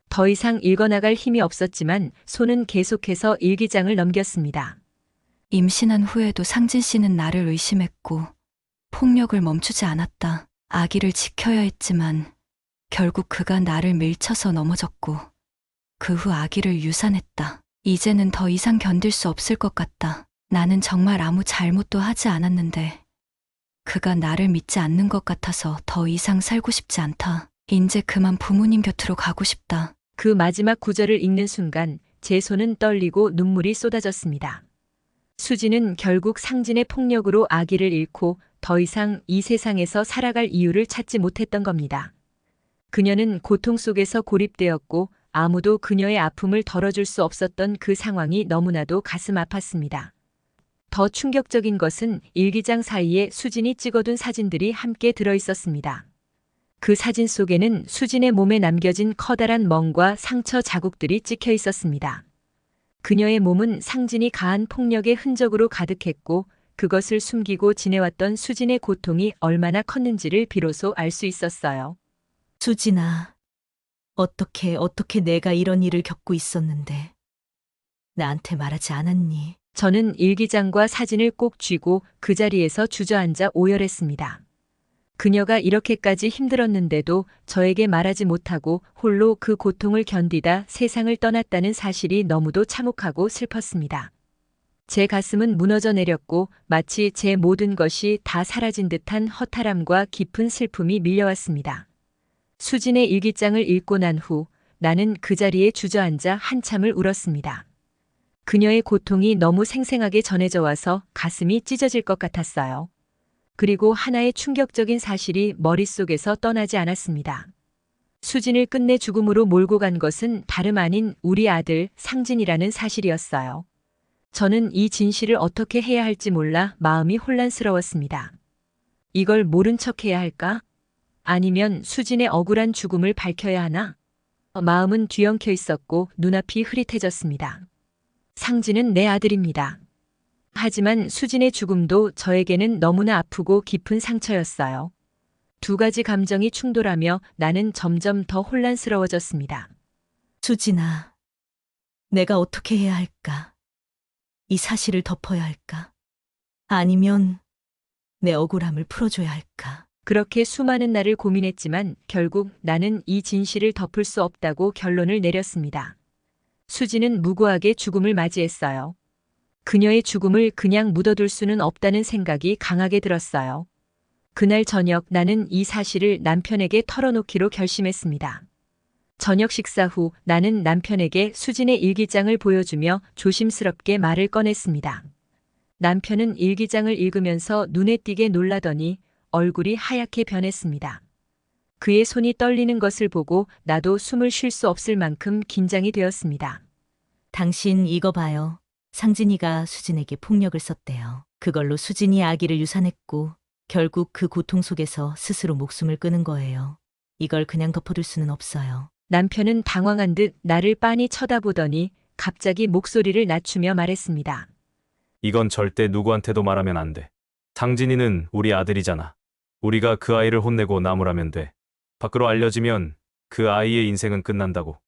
더 이상 읽어나갈 힘이 없었지만 손은 계속해서 일기장을 넘겼습니다. 임신한 후에도 상진 씨는 나를 의심했고 폭력을 멈추지 않았다. 아기를 지켜야 했지만 결국 그가 나를 밀쳐서 넘어졌고 그 후 아기를 유산했다. 이제는 더 이상 견딜 수 없을 것 같다. 나는 정말 아무 잘못도 하지 않았는데 그가 나를 믿지 않는 것 같아서 더 이상 살고 싶지 않다. 이제 그만 부모님 곁으로 가고 싶다. 그 마지막 구절을 읽는 순간 제 손은 떨리고 눈물이 쏟아졌습니다. 수지는 결국 상진의 폭력으로 아기를 잃고 더 이상 이 세상에서 살아갈 이유를 찾지 못했던 겁니다. 그녀는 고통 속에서 고립되었고 아무도 그녀의 아픔을 덜어줄 수 없었던 그 상황이 너무나도 가슴 아팠습니다. 더 충격적인 것은 일기장 사이에 수진이 찍어둔 사진들이 함께 들어 있었습니다. 그 사진 속에는 수진의 몸에 남겨진 커다란 멍과 상처 자국들이 찍혀 있었습니다. 그녀의 몸은 상진이 가한 폭력의 흔적으로 가득했고 그것을 숨기고 지내왔던 수진의 고통이 얼마나 컸는지를 비로소 알 수 있었어요. 수진아, 어떻게 내가 이런 일을 겪고 있었는데 나한테 말하지 않았니? 저는 일기장과 사진을 꼭 쥐고 그 자리에서 주저앉아 오열했습니다. 그녀가 이렇게까지 힘들었는데도 저에게 말하지 못하고 홀로 그 고통을 견디다 세상을 떠났다는 사실이 너무도 참혹하고 슬펐습니다. 제 가슴은 무너져 내렸고 마치 제 모든 것이 다 사라진 듯한 허탈함과 깊은 슬픔이 밀려왔습니다. 수진의 일기장을 읽고 난 후 나는 그 자리에 주저앉아 한참을 울었습니다. 그녀의 고통이 너무 생생하게 전해져 와서 가슴이 찢어질 것 같았어요. 그리고 하나의 충격적인 사실이 머릿속에서 떠나지 않았습니다. 수진을 끝내 죽음으로 몰고 간 것은 다름 아닌 우리 아들 상진이라는 사실이었어요. 저는 이 진실을 어떻게 해야 할지 몰라 마음이 혼란스러웠습니다. 이걸 모른 척 해야 할까? 아니면 수진의 억울한 죽음을 밝혀야 하나? 마음은 뒤엉켜 있었고 눈앞이 흐릿해졌습니다. 상진은 내 아들입니다. 하지만 수진의 죽음도 저에게는 너무나 아프고 깊은 상처였어요. 두 가지 감정이 충돌하며 나는 점점 더 혼란스러워졌습니다. 수진아, 내가 어떻게 해야 할까? 이 사실을 덮어야 할까? 아니면 내 억울함을 풀어줘야 할까? 그렇게 수많은 날을 고민했지만 결국 나는 이 진실을 덮을 수 없다고 결론을 내렸습니다. 수지는 무고하게 죽음을 맞이했어요. 그녀의 죽음을 그냥 묻어둘 수는 없다는 생각이 강하게 들었어요. 그날 저녁 나는 이 사실을 남편에게 털어놓기로 결심했습니다. 저녁 식사 후 나는 남편에게 수진의 일기장을 보여주며 조심스럽게 말을 꺼냈습니다. 남편은 일기장을 읽으면서 눈에 띄게 놀라더니 얼굴이 하얗게 변했습니다. 그의 손이 떨리는 것을 보고 나도 숨을 쉴 수 없을 만큼 긴장이 되었습니다. 당신 이거 봐요. 상진이가 수진에게 폭력을 썼대요. 그걸로 수진이 아기를 유산했고 결국 그 고통 속에서 스스로 목숨을 끊은 거예요. 이걸 그냥 덮어둘 수는 없어요. 남편은 당황한 듯 나를 빤히 쳐다보더니 갑자기 목소리를 낮추며 말했습니다. 이건 절대 누구한테도 말하면 안 돼. 상진이는 우리 아들이잖아. 우리가 그 아이를 혼내고 나무라면 돼. 밖으로 알려지면 그 아이의 인생은 끝난다고.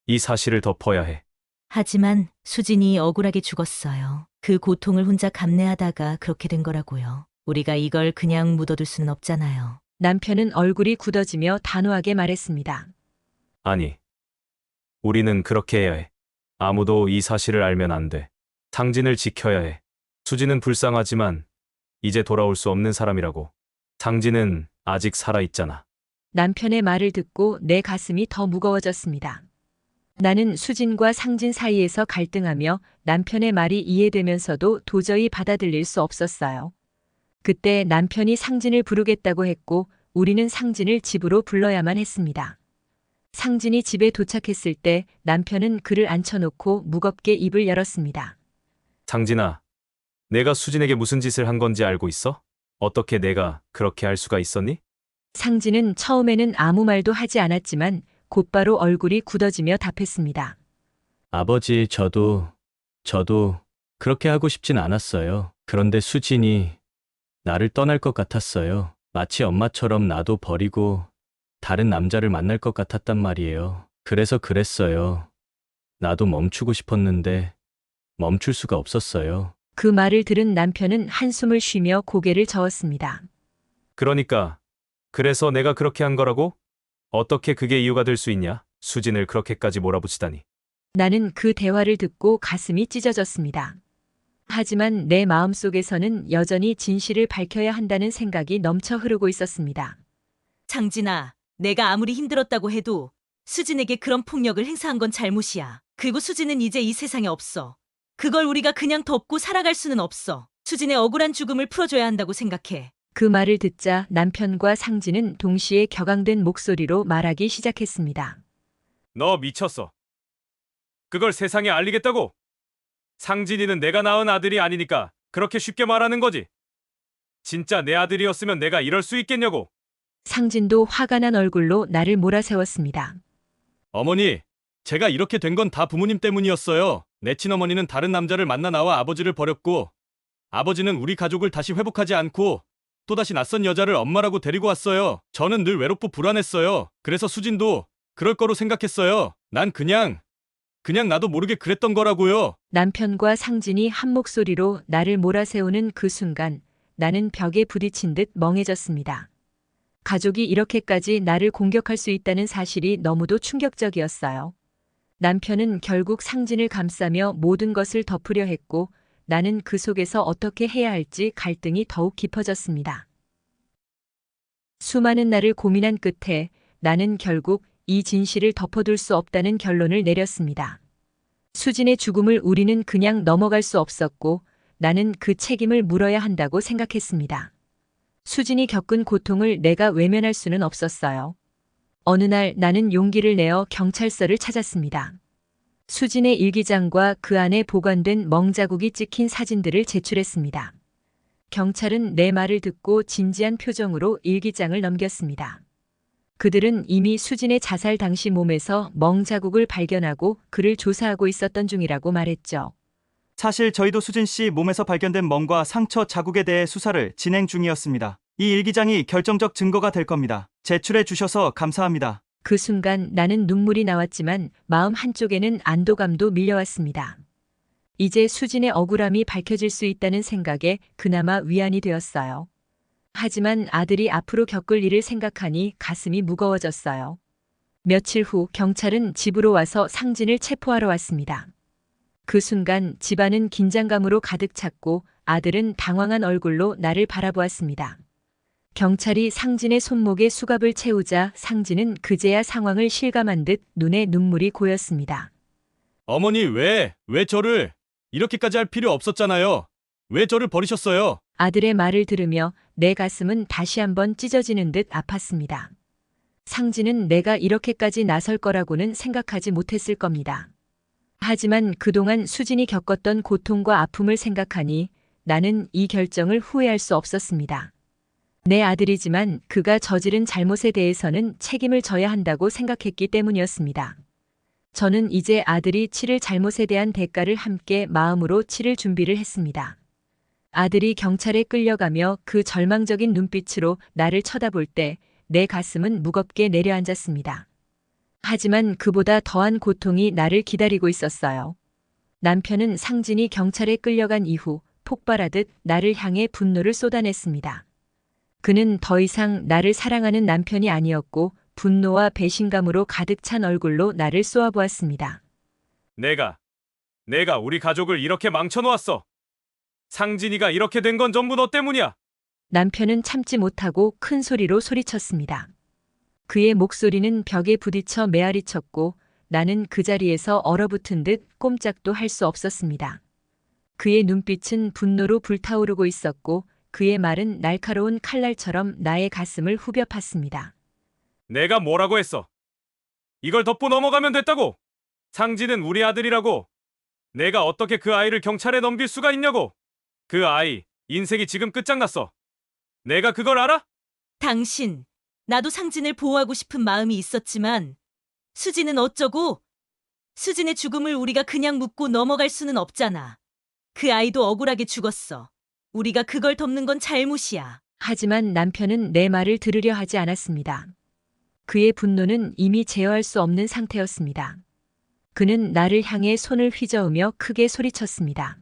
이 사실을 덮어야 해. 하지만 수진이 억울하게 죽었어요. 그 고통을 혼자 감내하다가 그렇게 된 거라고요. 우리가 이걸 그냥 묻어둘 수는 없잖아요. 남편은 얼굴이 굳어지며 단호하게 말했습니다. 아니, 우리는 그렇게 해야 해. 아무도 이 사실을 알면 안 돼. 상진을 지켜야 해. 수진은 불쌍하지만 이제 돌아올 수 없는 사람이라고. 상진은 아직 살아있잖아. 남편의 말을 듣고 내 가슴이 더 무거워졌습니다. 나는 수진과 상진 사이에서 갈등하며 남편의 말이 이해되면서도 도저히 받아들일 수 없었어요. 그때 남편이 상진을 부르겠다고 했고 우리는 상진을 집으로 불러야만 했습니다. 상진이 집에 도착했을 때 남편은 그를 앉혀놓고 무겁게 입을 열었습니다. 상진아, 내가 수진에게 무슨 짓을 한 건지 알고 있어? 어떻게 내가 그렇게 할 수가 있었니? 상진은 처음에는 아무 말도 하지 않았지만 곧바로 얼굴이 굳어지며 답했습니다. 아버지, 저도 그렇게 하고 싶진 않았어요. 그런데 수진이 나를 떠날 것 같았어요. 마치 엄마처럼 나도 버리고 다른 남자를 만날 것 같았단 말이에요. 그래서 그랬어요. 나도 멈추고 싶었는데 멈출 수가 없었어요. 그 말을 들은 남편은 한숨을 쉬며 고개를 저었습니다. 그러니까 그래서 내가 그렇게 한 거라고? 어떻게 그게 이유가 될 수 있냐? 수진을 그렇게까지 몰아붙이다니. 나는 그 대화를 듣고 가슴이 찢어졌습니다. 하지만 내 마음속에서는 여전히 진실을 밝혀야 한다는 생각이 넘쳐 흐르고 있었습니다. 장진아, 내가 아무리 힘들었다고 해도 수진에게 그런 폭력을 행사한 건 잘못이야. 그리고 수진은 이제 이 세상에 없어. 그걸 우리가 그냥 덮고 살아갈 수는 없어. 수진의 억울한 죽음을 풀어줘야 한다고 생각해. 그 말을 듣자 남편과 상진은 동시에 격앙된 목소리로 말하기 시작했습니다. 너 미쳤어. 그걸 세상에 알리겠다고? 상진이는 내가 낳은 아들이 아니니까 그렇게 쉽게 말하는 거지. 진짜 내 아들이었으면 내가 이럴 수 있겠냐고. 상진도 화가 난 얼굴로 나를 몰아세웠습니다. 어머니, 제가 이렇게 된 건 다 부모님 때문이었어요. 내 친어머니는 다른 남자를 만나 나와 아버지를 버렸고, 아버지는 우리 가족을 다시 회복하지 않고 또다시 낯선 여자를 엄마라고 데리고 왔어요. 저는 늘 외롭고 불안했어요. 그래서 수진도 그럴 거로 생각했어요. 난 그냥 나도 모르게 그랬던 거라고요. 남편과 상진이 한 목소리로 나를 몰아세우는 그 순간 나는 벽에 부딪힌 듯 멍해졌습니다. 가족이 이렇게까지 나를 공격할 수 있다는 사실이 너무도 충격적이었어요. 남편은 결국 상진을 감싸며 모든 것을 덮으려 했고 나는 그 속에서 어떻게 해야 할지 갈등이 더욱 깊어졌습니다. 수많은 날을 고민한 끝에 나는 결국 이 진실을 덮어둘 수 없다는 결론을 내렸습니다. 수진의 죽음을 우리는 그냥 넘어갈 수 없었고 나는 그 책임을 물어야 한다고 생각했습니다. 수진이 겪은 고통을 내가 외면할 수는 없었어요. 어느 날 나는 용기를 내어 경찰서를 찾았습니다. 수진의 일기장과 그 안에 보관된 멍자국이 찍힌 사진들을 제출했습니다. 경찰은 내 말을 듣고 진지한 표정으로 일기장을 넘겼습니다. 그들은 이미 수진의 자살 당시 몸에서 멍자국을 발견하고 그를 조사하고 있었던 중이라고 말했죠. 사실 저희도 수진 씨 몸에서 발견된 멍과 상처 자국에 대해 수사를 진행 중이었습니다. 이 일기장이 결정적 증거가 될 겁니다. 제출해 주셔서 감사합니다. 그 순간 나는 눈물이 나왔지만 마음 한쪽에는 안도감도 밀려왔습니다. 이제 수진의 억울함이 밝혀질 수 있다는 생각에 그나마 위안이 되었어요. 하지만 아들이 앞으로 겪을 일을 생각하니 가슴이 무거워졌어요. 며칠 후 경찰은 집으로 와서 상진을 체포하러 왔습니다. 그 순간 집안은 긴장감으로 가득 찼고 아들은 당황한 얼굴로 나를 바라보았습니다. 경찰이 상진의 손목에 수갑을 채우자 상진은 그제야 상황을 실감한 듯 눈에 눈물이 고였습니다. 어머니, 왜 저를 이렇게까지 할 필요 없었잖아요. 왜 저를 버리셨어요? 아들의 말을 들으며 내 가슴은 다시 한번 찢어지는 듯 아팠습니다. 상진은 내가 이렇게까지 나설 거라고는 생각하지 못했을 겁니다. 하지만 그동안 수진이 겪었던 고통과 아픔을 생각하니 나는 이 결정을 후회할 수 없었습니다. 내 아들이지만 그가 저지른 잘못에 대해서는 책임을 져야 한다고 생각했기 때문이었습니다. 저는 이제 아들이 치를 잘못에 대한 대가를 함께 마음으로 치를 준비를 했습니다. 아들이 경찰에 끌려가며 그 절망적인 눈빛으로 나를 쳐다볼 때 내 가슴은 무겁게 내려앉았습니다. 하지만 그보다 더한 고통이 나를 기다리고 있었어요. 남편은 상진이 경찰에 끌려간 이후 폭발하듯 나를 향해 분노를 쏟아냈습니다. 그는 더 이상 나를 사랑하는 남편이 아니었고 분노와 배신감으로 가득 찬 얼굴로 나를 쏘아보았습니다. 내가 우리 가족을 이렇게 망쳐놓았어. 상진이가 이렇게 된 건 전부 너 때문이야. 남편은 참지 못하고 큰 소리로 소리쳤습니다. 그의 목소리는 벽에 부딪혀 메아리쳤고 나는 그 자리에서 얼어붙은 듯 꼼짝도 할 수 없었습니다. 그의 눈빛은 분노로 불타오르고 있었고 그의 말은 날카로운 칼날처럼 나의 가슴을 후벼 팠습니다. 내가 뭐라고 했어? 이걸 덮고 넘어가면 됐다고. 상진은 우리 아들이라고. 내가 어떻게 그 아이를 경찰에 넘길 수가 있냐고. 그 아이 인생이 지금 끝장났어. 내가 그걸 알아? 당신, 나도 상진을 보호하고 싶은 마음이 있었지만 수진은 어쩌고? 수진의 죽음을 우리가 그냥 묻고 넘어갈 수는 없잖아. 그 아이도 억울하게 죽었어. 우리가 그걸 덮는 건 잘못이야. 하지만 남편은 내 말을 들으려 하지 않았습니다. 그의 분노는 이미 제어할 수 없는 상태였습니다. 그는 나를 향해 손을 휘저으며 크게 소리쳤습니다.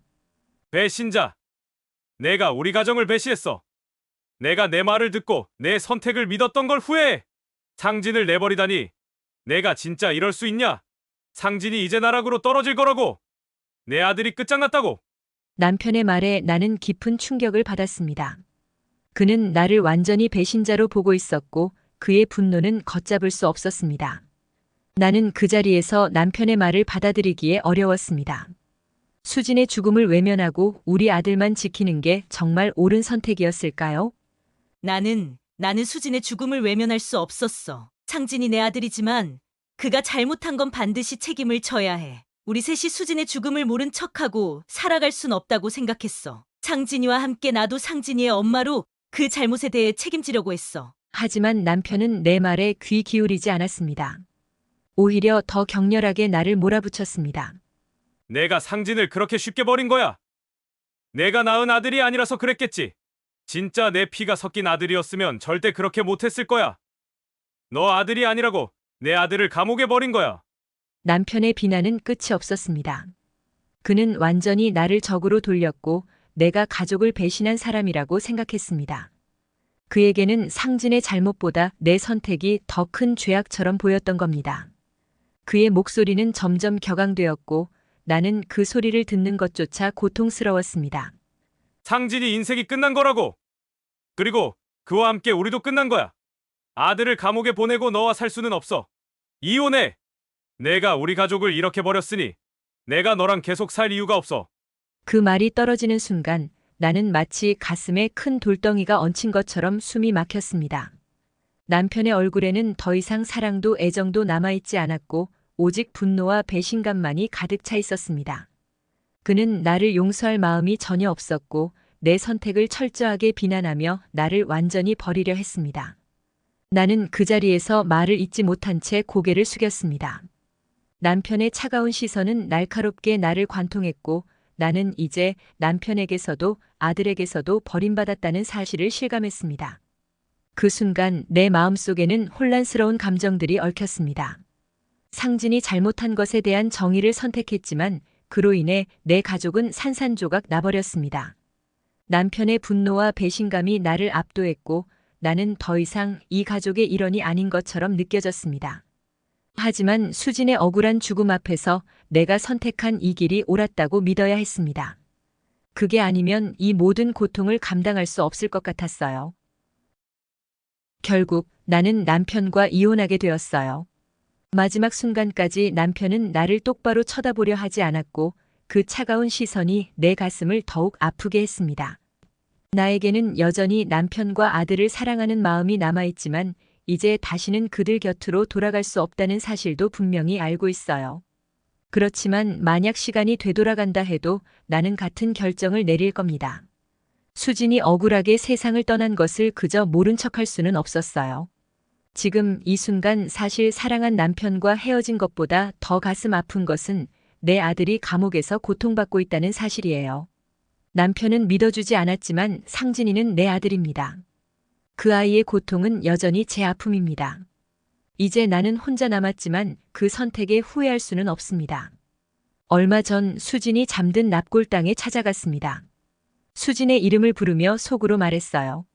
배신자. 내가 우리 가정을 배신했어. 내가 내 말을 듣고 내 선택을 믿었던 걸 후회해. 상진을 내버리다니. 내가 진짜 이럴 수 있냐? 상진이 이제 나락으로 떨어질 거라고. 내 아들이 끝장났다고. 남편의 말에 나는 깊은 충격을 받았습니다. 그는 나를 완전히 배신자로 보고 있었고 그의 분노는 걷잡을 수 없었습니다. 나는 그 자리에서 남편의 말을 받아들이기에 어려웠습니다. 수진의 죽음을 외면하고 우리 아들만 지키는 게 정말 옳은 선택이었을까요? 나는 수진의 죽음을 외면할 수 없었어. 상진이 내 아들이지만 그가 잘못한 건 반드시 책임을 져야 해. 우리 셋이 수진의 죽음을 모른 척하고 살아갈 순 없다고 생각했어. 상진이와 함께 나도 상진이의 엄마로 그 잘못에 대해 책임지려고 했어. 하지만 남편은 내 말에 귀 기울이지 않았습니다. 오히려 더 격렬하게 나를 몰아붙였습니다. 내가 상진을 그렇게 쉽게 버린 거야. 내가 낳은 아들이 아니라서 그랬겠지. 진짜 내 피가 섞인 아들이었으면 절대 그렇게 못했을 거야. 너 아들이 아니라고 내 아들을 감옥에 버린 거야. 남편의 비난은 끝이 없었습니다. 그는 완전히 나를 적으로 돌렸고 내가 가족을 배신한 사람이라고 생각했습니다. 그에게는 상진의 잘못보다 내 선택이 더 큰 죄악처럼 보였던 겁니다. 그의 목소리는 점점 격앙되었고 나는 그 소리를 듣는 것조차 고통스러웠습니다. 상진이 인생이 끝난 거라고. 그리고 그와 함께 우리도 끝난 거야. 아들을 감옥에 보내고 너와 살 수는 없어. 이혼해. 내가 우리 가족을 이렇게 버렸으니 내가 너랑 계속 살 이유가 없어. 그 말이 떨어지는 순간 나는 마치 가슴에 큰 돌덩이가 얹힌 것처럼 숨이 막혔습니다. 남편의 얼굴에는 더 이상 사랑도 애정도 남아있지 않았고 오직 분노와 배신감만이 가득 차 있었습니다. 그는 나를 용서할 마음이 전혀 없었고 내 선택을 철저하게 비난하며 나를 완전히 버리려 했습니다. 나는 그 자리에서 말을 잇지 못한 채 고개를 숙였습니다. 남편의 차가운 시선은 날카롭게 나를 관통했고 나는 이제 남편에게서도 아들에게서도 버림받았다는 사실을 실감했습니다. 그 순간 내 마음속에는 혼란스러운 감정들이 얽혔습니다. 상진이 잘못한 것에 대한 정의를 선택했지만 그로 인해 내 가족은 산산조각 나버렸습니다. 남편의 분노와 배신감이 나를 압도했고 나는 더 이상 이 가족의 일원이 아닌 것처럼 느껴졌습니다. 하지만 수진의 억울한 죽음 앞에서 내가 선택한 이 길이 옳았다고 믿어야 했습니다. 그게 아니면 이 모든 고통을 감당할 수 없을 것 같았어요. 결국 나는 남편과 이혼하게 되었어요. 마지막 순간까지 남편은 나를 똑바로 쳐다보려 하지 않았고 그 차가운 시선이 내 가슴을 더욱 아프게 했습니다. 나에게는 여전히 남편과 아들을 사랑하는 마음이 남아있지만 이제 다시는 그들 곁으로 돌아갈 수 없다는 사실도 분명히 알고 있어요. 그렇지만 만약 시간이 되돌아간다 해도 나는 같은 결정을 내릴 겁니다. 수진이 억울하게 세상을 떠난 것을 그저 모른 척할 수는 없었어요. 지금 이 순간 사실 사랑한 남편과 헤어진 것보다 더 가슴 아픈 것은 내 아들이 감옥에서 고통받고 있다는 사실이에요. 남편은 믿어주지 않았지만 상진이는 내 아들입니다. 그 아이의 고통은 여전히 제 아픔입니다. 이제 나는 혼자 남았지만 그 선택에 후회할 수는 없습니다. 얼마 전 수진이 잠든 납골당에 찾아갔습니다. 수진의 이름을 부르며 속으로 말했어요.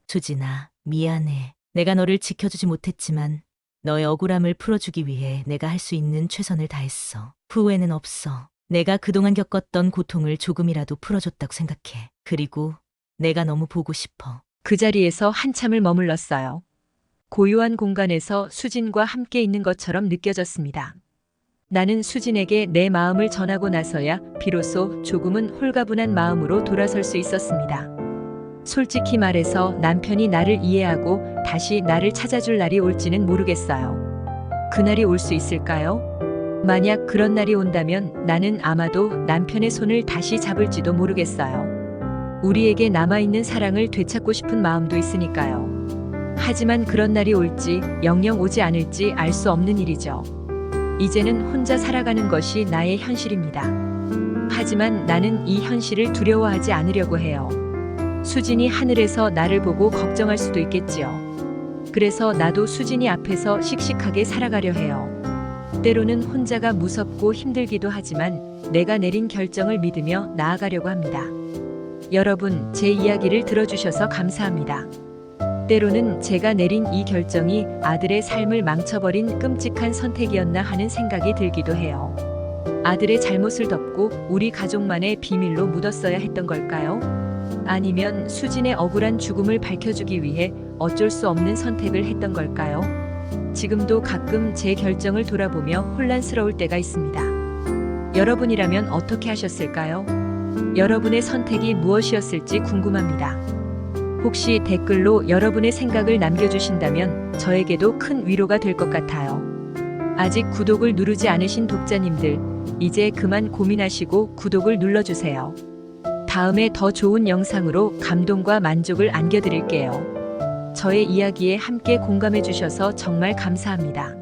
수진아, 미안해. 내가 너를 지켜주지 못했지만 너의 억울함을 풀어주기 위해 내가 할 수 있는 최선을 다했어. 후회는 없어. 내가 그동안 겪었던 고통을 조금이라도 풀어줬다고 생각해. 그리고 내가 너무 보고 싶어. 그 자리에서 한참을 머물렀어요. 고요한 공간에서 수진과 함께 있는 것처럼 느껴졌습니다. 나는 수진에게 내 마음을 전하고 나서야 비로소 조금은 홀가분한 마음으로 돌아설 수 있었습니다. 솔직히 말해서 남편이 나를 이해하고 다시 나를 찾아줄 날이 올지는 모르겠어요. 그날이 올 수 있을까요? 만약 그런 날이 온다면 나는 아마도 남편의 손을 다시 잡을지도 모르겠어요. 우리에게 남아있는 사랑을 되찾고 싶은 마음도 있으니까요. 하지만 그런 날이 올지 영영 오지 않을지 알 수 없는 일이죠. 이제는 혼자 살아가는 것이 나의 현실입니다. 하지만 나는 이 현실을 두려워하지 않으려고 해요. 수진이 하늘에서 나를 보고 걱정할 수도 있겠지요. 그래서 나도 수진이 앞에서 씩씩하게 살아가려 해요. 때로는 혼자가 무섭고 힘들기도 하지만 내가 내린 결정을 믿으며 나아가려고 합니다. 여러분, 제 이야기를 들어주셔서 감사합니다. 때로는 제가 내린 이 결정이 아들의 삶을 망쳐버린 끔찍한 선택이었나 하는 생각이 들기도 해요. 아들의 잘못을 덮고 우리 가족만의 비밀로 묻었어야 했던 걸까요? 아니면 수진의 억울한 죽음을 밝혀주기 위해 어쩔 수 없는 선택을 했던 걸까요? 지금도 가끔 제 결정을 돌아보며 혼란스러울 때가 있습니다. 여러분이라면 어떻게 하셨을까요? 여러분의 선택이 무엇이었을지 궁금합니다. 혹시 댓글로 여러분의 생각을 남겨주신다면 저에게도 큰 위로가 될 것 같아요. 아직 구독을 누르지 않으신 독자님들, 이제 그만 고민하시고 구독을 눌러주세요. 다음에 더 좋은 영상으로 감동과 만족을 안겨드릴게요. 저의 이야기에 함께 공감해 주셔서 정말 감사합니다.